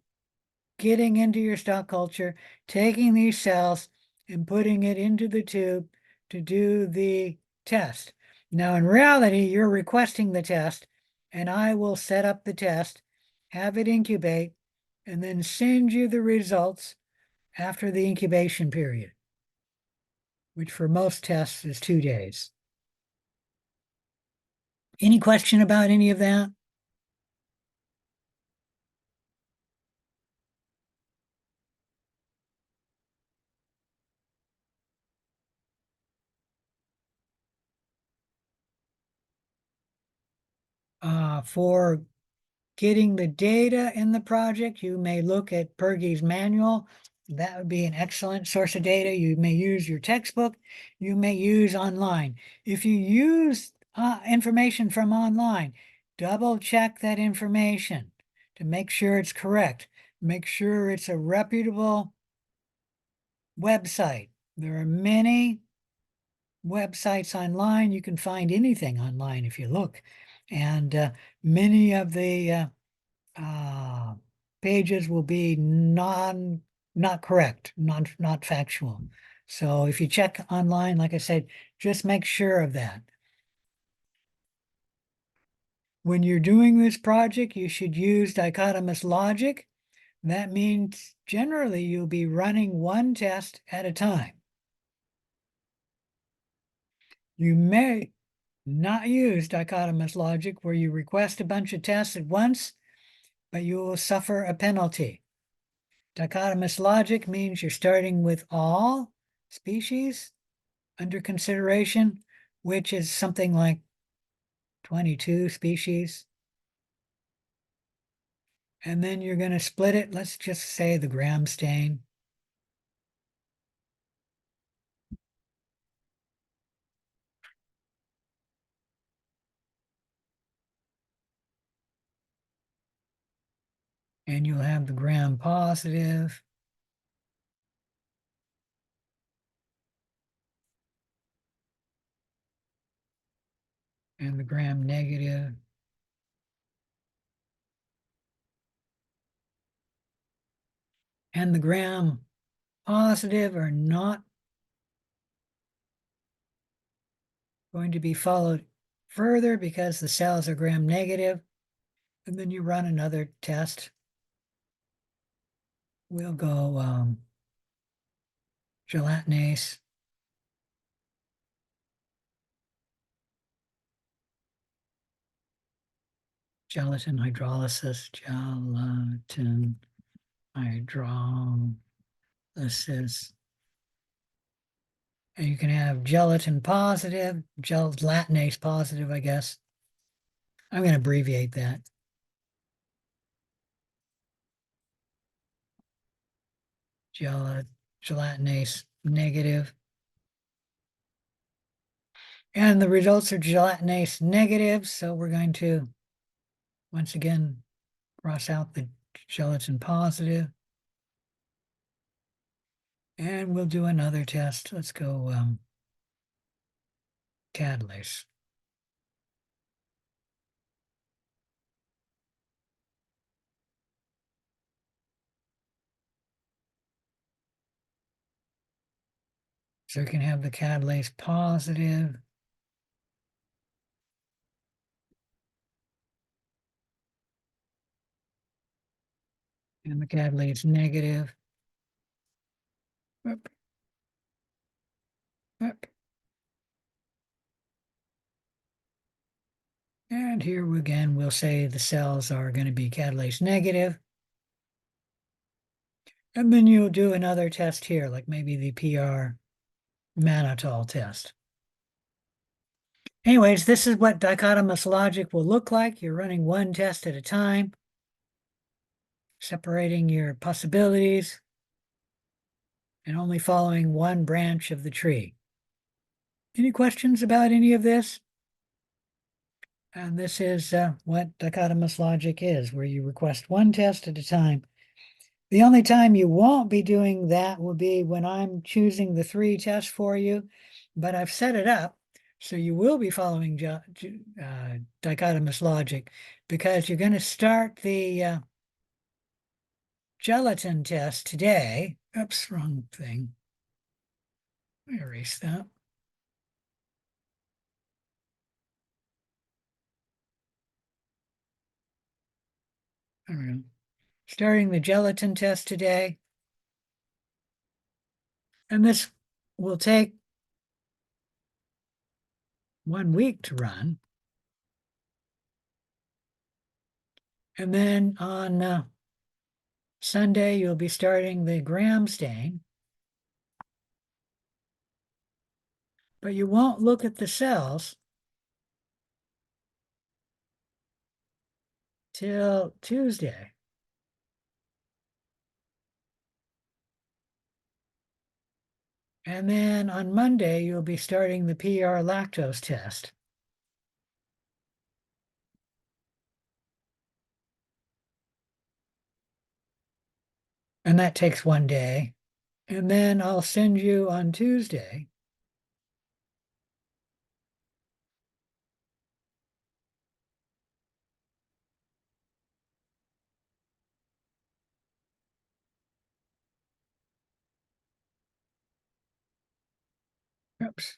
getting into your stock culture, taking these cells and putting it into the tube to do the test. Now, in reality, you're requesting the test, and I will set up the test, have it incubate, and then send you the results after the incubation period, which for most tests is 2 days. Any question about any of that? For getting the data in the project, you may look at Pergy's manual. That would be an excellent source of data. You may use your textbook. You may use online. If you use information from online, double check that information to make sure it's correct. Make sure it's a reputable website. There are many websites online. You can find anything online if you look. And many of the pages will be not correct, not factual. So if you check online, like I said, just make sure of that. When you're doing this project, you should use dichotomous logic. That means generally you'll be running 1 test at a time. You may not use dichotomous logic where you request a bunch of tests at once, but you will suffer a penalty. Dichotomous logic means you're starting with all species under consideration, which is something like 22 species. And then you're going to split it. Let's just say the gram stain. And you'll have the gram positive. And the gram negative. And the gram positive are not going to be followed further because the cells are gram negative. And then you run another test. We'll go gelatinase. Gelatin hydrolysis, gelatin hydrolysis. And you can have gelatin positive, gelatinase positive, I guess. I'm going to abbreviate that. Gelatinase negative. And the results are gelatinase negative, so we're going to, once again, cross out the gelatin positive. And we'll do another test. Let's go catalase. So you can have the catalase positive. And the catalase negative. Whoop. Whoop. And here again, we'll say the cells are going to be catalase negative. And then you'll do another test here, like maybe the PR mannitol test. Anyways, this is what dichotomous logic will look like. You're running one test at a time, separating your possibilities, and only following one branch of the tree. Any questions about any of this? And this is what dichotomous logic is, where you request one test at a time. The only time you won't be doing that will be when I'm choosing the 3 tests for you, but I've set it up so you will be following dichotomous logic, because you're going to start the gelatin test today. Oops, wrong thing. Let me erase that. There we go. Starting the gelatin test today. And this will take 1 week to run. And then on Sunday, you'll be starting the gram stain. But you won't look at the cells till Tuesday. And then on Monday, you'll be starting the PR lactose test. And that takes 1 day. And then I'll send you on Tuesday oops.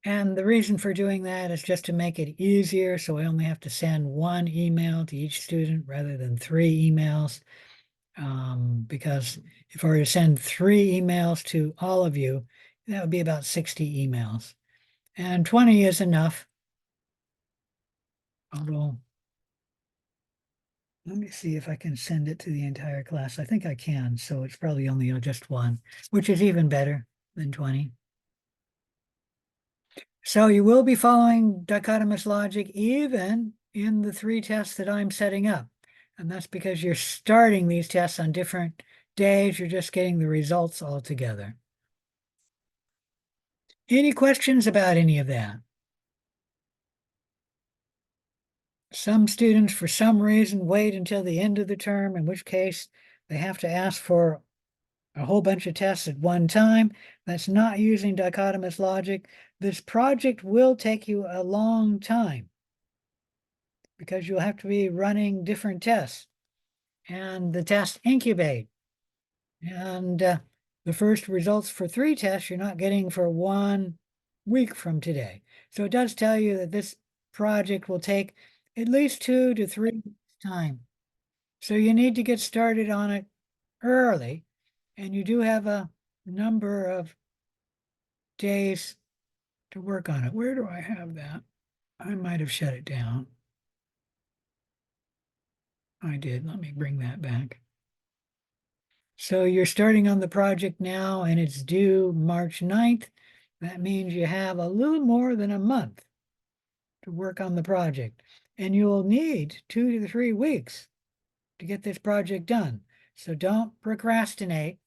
And the reason for doing that is just to make it easier, so I only have to send 1 email to each student rather than 3 emails. Because if I were to send 3 emails to all of you, that would be about 60 emails. And 20 is enough. Although, let me see if I can send it to the entire class. I think I can, so it's probably only just 1, which is even better than 20. So you will be following dichotomous logic even in the 3 tests that I'm setting up. And that's because you're starting these tests on different days. You're just getting the results all together. Any questions about any of that? Some students, for some reason, wait until the end of the term, in which case they have to ask for a whole bunch of tests at one time. That's not using dichotomous logic. This project will take you a long time because you'll have to be running different tests, and the tests incubate. And the first results for 3 tests you're not getting for 1 week from today. So it does tell you that this project will take at least 2 to 3 weeks time. So you need to get started on it early, and you do have a number of days to work on it. Where do I have that? I might have shut it down. I did. Let me bring that back. So you're starting on the project now, and it's due March 9th. That means you have a little more than a month to work on the project, and you'll need 2 to 3 weeks to get this project done. So don't procrastinate.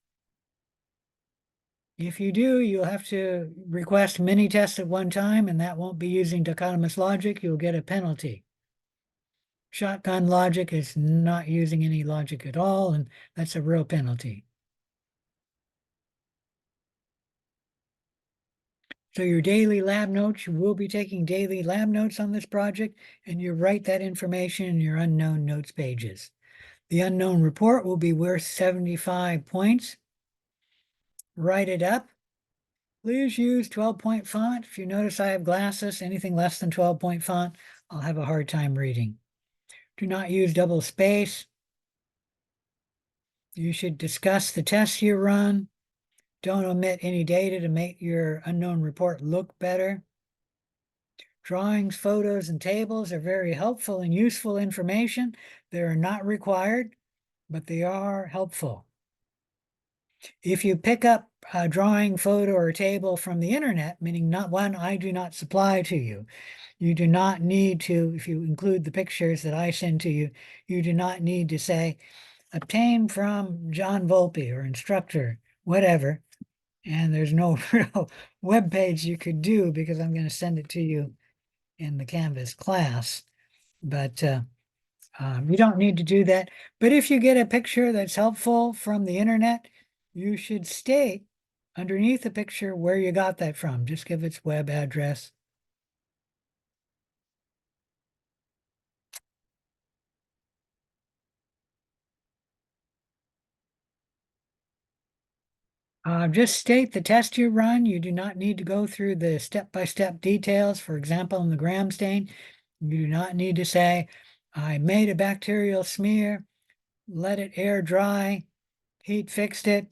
If you do, you'll have to request many tests at one time, and that won't be using dichotomous logic. You'll get a penalty. Shotgun logic is not using any logic at all, and that's a real penalty. So your daily lab notes, you will be taking daily lab notes on this project, and you write that information in your unknown notes pages. The unknown report will be worth 75 points. Write it up. Please use 12-point font. If you notice I have glasses, anything less than 12-point font, I'll have a hard time reading. Do not use double space. You should discuss the tests you run. Don't omit any data to make your unknown report look better. Drawings, photos, and tables are very helpful and useful information. They are not required, but they are helpful. If you pick up a drawing, photo, or table from the internet, meaning not one I do not supply to you, you do not need to, if you include the pictures that I send to you, you do not need to say, obtained from John Volpe or instructor, whatever. And there's no real web page you could do because I'm going to send it to you in the Canvas class. But you don't need to do that. But if you get a picture that's helpful from the internet, you should state underneath the picture where you got that from. Just give its web address. Just state the test you run. You do not need to go through the step-by-step details. For example, in the gram stain, you do not need to say, I made a bacterial smear, let it air dry, heat fixed it,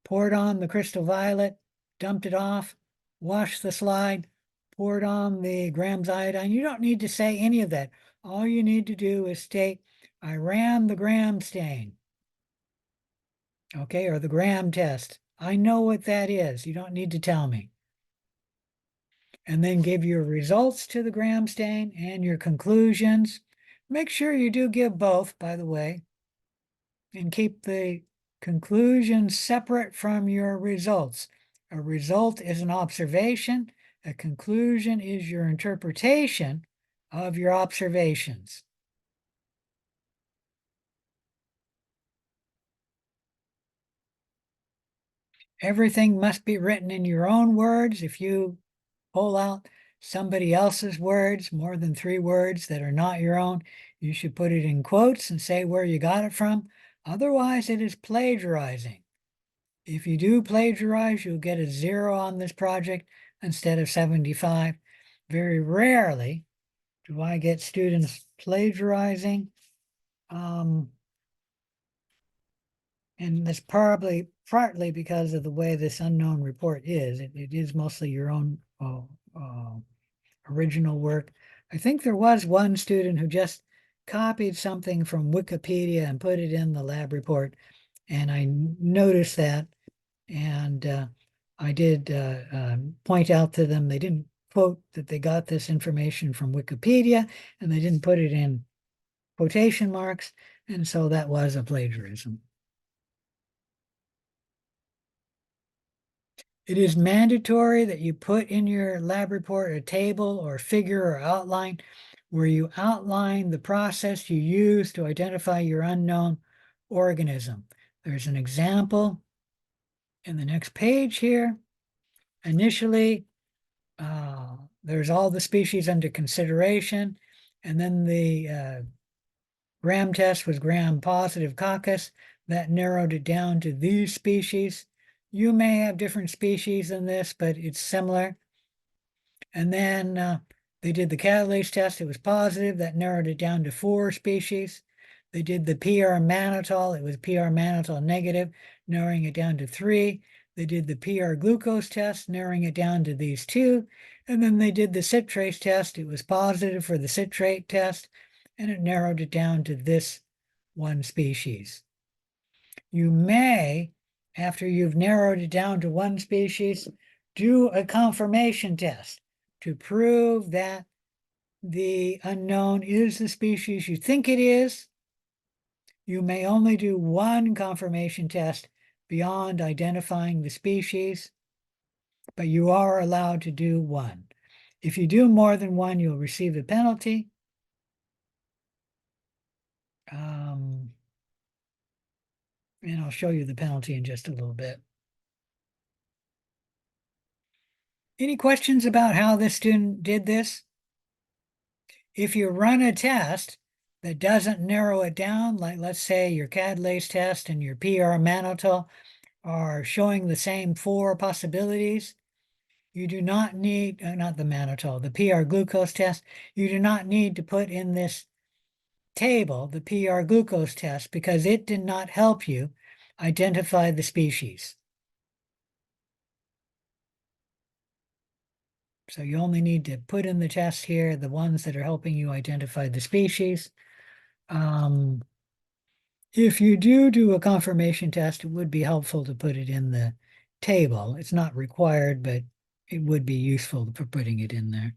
poured on the crystal violet, dumped it off, washed the slide, poured on the grams iodine. You don't need to say any of that. All you need to do is state, I ran the gram stain, okay, or the gram test. I know what that is. You don't need to tell me. And then give your results to the gram stain and your conclusions. Make sure you do give both, by the way, and keep the conclusions separate from your results. A result is an observation. A conclusion is your interpretation of your observations. Everything must be written in your own words. If you pull out somebody else's words, more than 3 words that are not your own, you should put it in quotes and say where you got it from. Otherwise, it is plagiarizing. If you do plagiarize, you'll get a 0 on this project instead of 75. Very rarely do I get students plagiarizing. And that's probably partly because of the way this unknown report is. It is mostly your own original work. I think there was one student who just copied something from Wikipedia and put it in the lab report. And I noticed that. And I did point out to them, they didn't quote that they got this information from Wikipedia, and they didn't put it in quotation marks. And so that was a plagiarism. It is mandatory that you put in your lab report a table or figure or outline where you outline the process you use to identify your unknown organism. There's an example in the next page here. Initially, there's all the species under consideration, and then the gram test was gram-positive coccus. That narrowed it down to these species. You may have different species in this, but it's similar. And then they did the catalase test. It was positive. That narrowed it down to 4 species. They did the PR mannitol. It was PR mannitol negative, narrowing it down to 3. They did the PR glucose test, narrowing it down to these 2. And then they did the citrate test. It was positive for the citrate test, and it narrowed it down to this 1 species. You may, after you've narrowed it down to 1 species, do a confirmation test to prove that the unknown is the species you think it is. You may only do 1 confirmation test beyond identifying the species, but you are allowed to do 1. If you do more than 1, you'll receive a penalty. And I'll show you the penalty in just a little bit. Any questions about how this student did this? If you run a test that doesn't narrow it down, like let's say your CAD-LACE test and your PR mannitol are showing the same 4 possibilities, you do not need, not the mannitol, the PR glucose test, you do not need to put in this table the PR glucose test because it did not help you identify the species. So you only need to put in the tests here, the ones that are helping you identify the species. If you do a confirmation test, it would be helpful to put it in the table. It's not required, but it would be useful for putting it in there.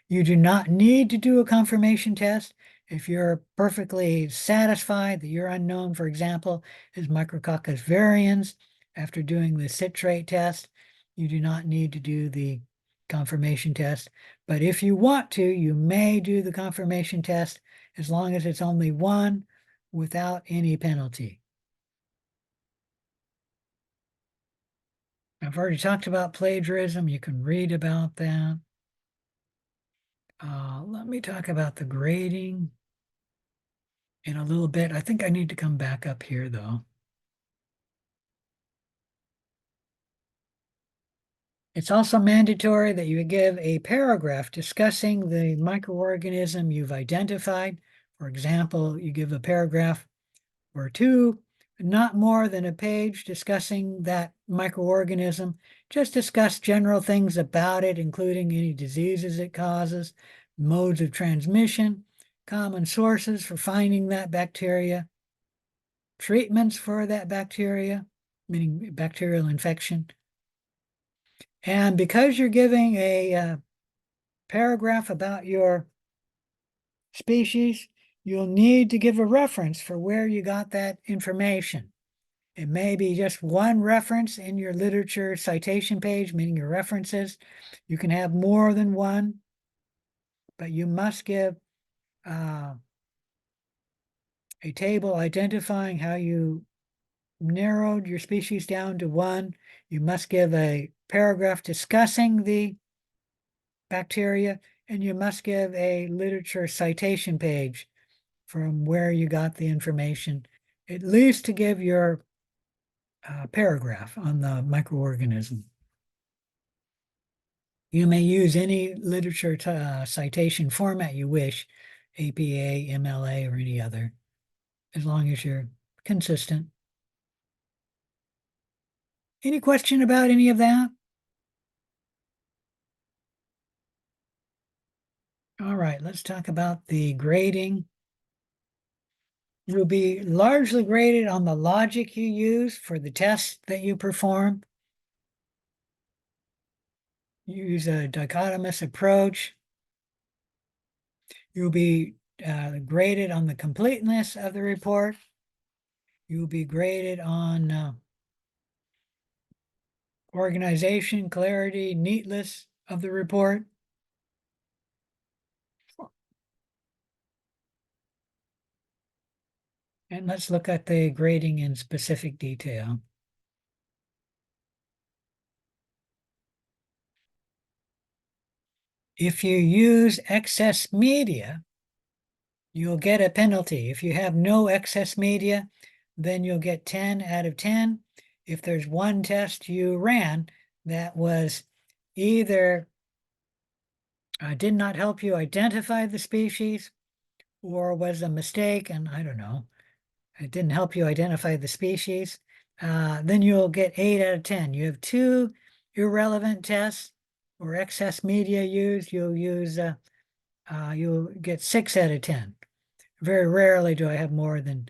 You do not need to do a confirmation test if you're perfectly satisfied that your unknown, for example, is Micrococcus varians. After doing the citrate test, you do not need to do the confirmation test. But if you want to, you may do the confirmation test as long as it's only one without any penalty. I've already talked about plagiarism. You can read about that. Let me talk about the grading in a little bit. I think I need to come back up here though. It's also mandatory that you give a paragraph discussing the microorganism you've identified. For example, you give a paragraph or 2, not more than a page discussing that microorganism. Just discuss general things about it, including any diseases it causes, modes of transmission, common sources for finding that bacteria, treatments for that bacteria, meaning bacterial infection. And because you're giving a paragraph about your species, you'll need to give a reference for where you got that information. It may be just one reference in your literature citation page, meaning your references. You can have more than one, but you must give a table identifying how you narrowed your species down to one. You must give a paragraph discussing the bacteria, and you must give a literature citation page from where you got the information, at least to give your paragraph on the microorganism. You may use any literature citation format you wish, APA, MLA, or any other, as long as you're consistent. Any question about any of that? All right, let's talk about the grading. You'll be largely graded on the logic you use for the tests that you perform. You use a dichotomous approach. You'll be graded on the completeness of the report. You'll be graded on organization, clarity, neatness of the report. And let's look at the grading in specific detail. If you use excess media, you'll get a penalty. If you have no excess media, then you'll get 10 out of 10. If there's one test you ran that was either did not help you identify the species or was a mistake, and I don't know, it didn't help you identify the species, then you'll get 8 out of 10. You have 2 irrelevant tests or excess media used, you'll get 6 out of 10. Very rarely do I have more than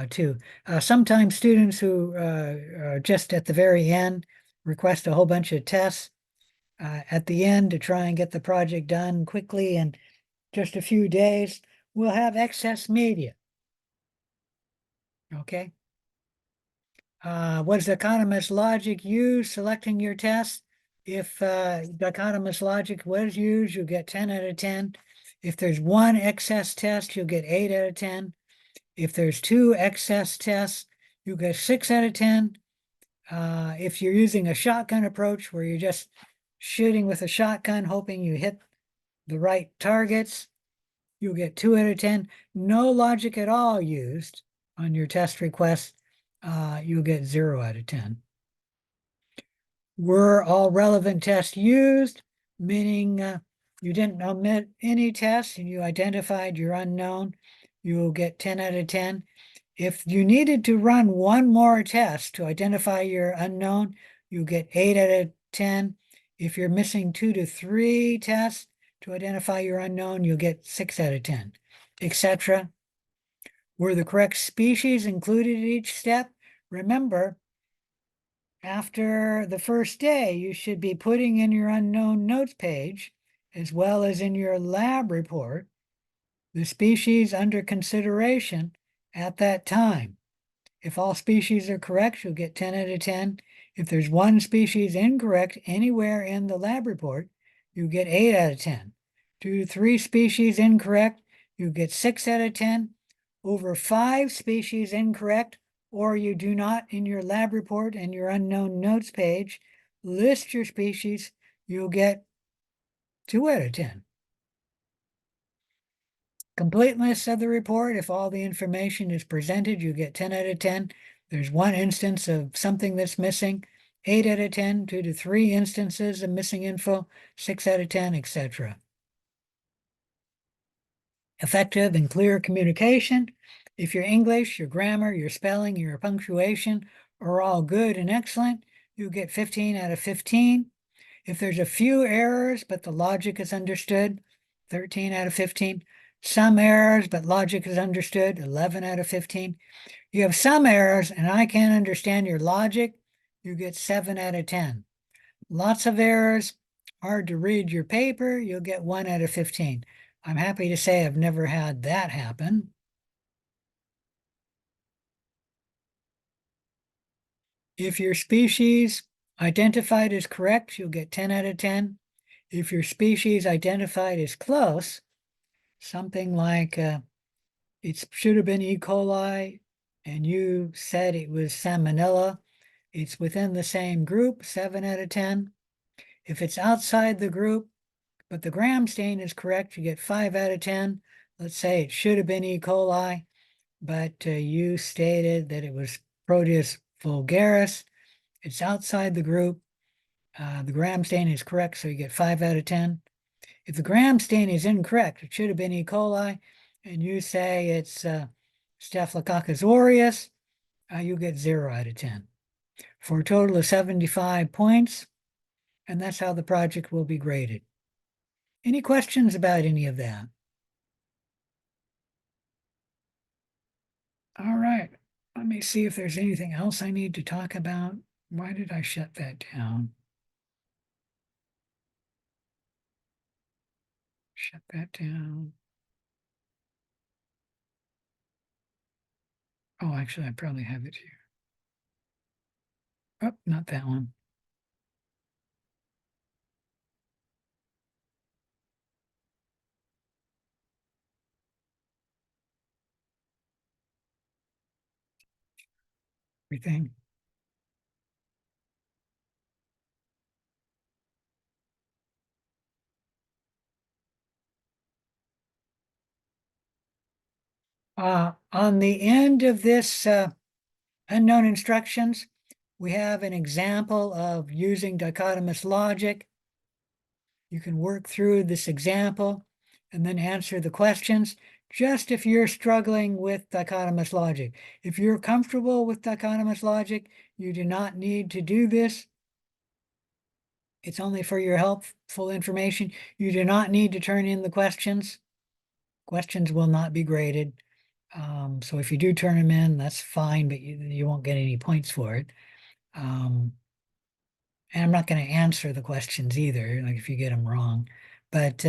2. Sometimes students who are just at the very end request a whole bunch of tests at the end to try and get the project done quickly in just a few days. We'll have excess media. Okay. Was dichotomous logic used selecting your test? If dichotomous logic was used, you'll get 10 out of 10. If there's one excess test, you'll get 8 out of 10. If there's 2 excess tests, you get 6 out of 10. If you're using a shotgun approach where you're just shooting with a shotgun, hoping you hit the right targets, you'll get 2 out of 10. No logic at all used on your test request, you'll get 0 out of 10. Were all relevant tests used, meaning you didn't omit any tests and you identified your unknown, you will get 10 out of 10. If you needed to run one more test to identify your unknown, you get 8 out of 10. If you're missing 2 to 3 tests to identify your unknown, you'll get 6 out of 10, etc. Were the correct species included at each step? Remember, after the first day, you should be putting in your unknown notes page, as well as in your lab report, the species under consideration at that time. If all species are correct, you'll get 10 out of 10. If there's one species incorrect anywhere in the lab report, you get 8 out of 10. 2 to 3 species incorrect, you get 6 out of 10. Over 5 species incorrect, or you do not in your lab report and your unknown notes page list your species, you'll get 2 out of 10. Completeness of the report, if all the information is presented, you get 10 out of 10. There's one instance of something that's missing, 8 out of 10, 2 to 3 instances of missing info, 6 out of 10, etc. Effective and clear communication. If your English, your grammar, your spelling, your punctuation are all good and excellent, you get 15 out of 15. If there's a few errors, but the logic is understood, 13 out of 15. Some errors, but logic is understood, 11 out of 15. You have some errors, and I can't understand your logic, you get 7 out of 10. Lots of errors, hard to read your paper, you'll get 1 out of 15. I'm happy to say I've never had that happen. If your species identified is correct, you'll get 10 out of 10. If your species identified is close, something like it should have been E. coli, and you said it was Salmonella, it's within the same group, 7 out of 10. If it's outside the group, but the gram stain is correct, you get 5 out of 10. Let's say it should have been E. coli, but you stated that it was Proteus vulgaris. It's outside the group. The gram stain is correct, so you get 5 out of 10. If the gram stain is incorrect, it should have been E. coli, and you say it's Staphylococcus aureus, you get 0 out of 10. For a total of 75 points, and that's how the project will be graded. Any questions about any of that? All right, let me see if there's anything else I need to talk about. Why did I shut that down? Shut that down. Oh, actually, I probably have it here. Oh, not that one. Everything. On the end of this unknown instructions, we have an example of using dichotomous logic. You can work through this example and then answer the questions, just if you're struggling with dichotomous logic. If you're comfortable with dichotomous logic, you do not need to do this. It's only for your helpful information. You do not need to turn in the questions. Questions will not be graded. So if you do turn them in, that's fine, but you won't get any points for it. And I'm not going to answer the questions either, like if you get them wrong. But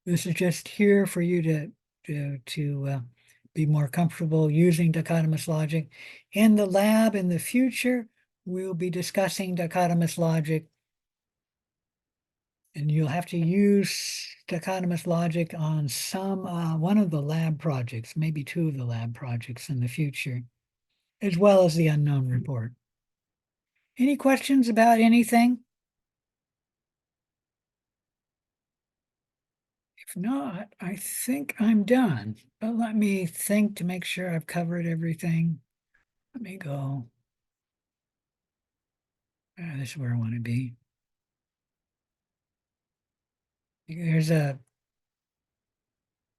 this is just here for you to be more comfortable using dichotomous logic. In the lab in the future, we'll be discussing dichotomous logic, and you'll have to use dichotomous logic on some one of the lab projects, maybe 2 of the lab projects in the future, as well as the unknown report. Any questions about anything? If not, I think I'm done, but let me think to make sure I've covered everything. Let me go. This is where I want to be. There's a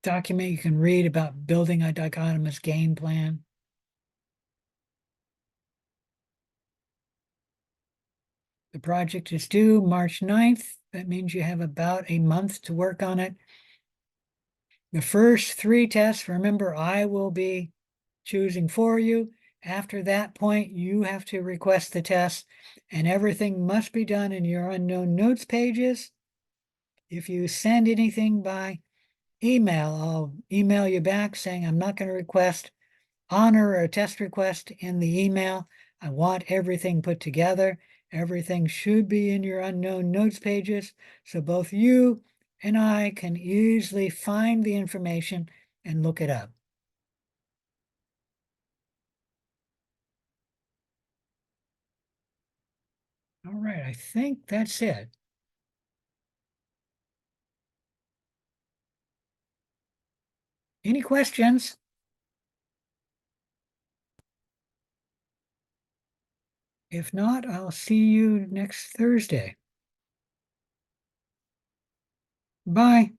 document you can read about building a dichotomous game plan. The project is due March 9th. That means you have about a month to work on it. The first 3 tests, remember, I will be choosing for you. After that point, you have to request the test, and everything must be done in your unknown notes pages. If you send anything by email, I'll email you back saying I'm not going to request honor a test request in the email. I want everything put together. Everything should be in your unknown notes pages, so both you and I can easily find the information and look it up. All right, I think that's it. Any questions? If not, I'll see you next Thursday. Bye.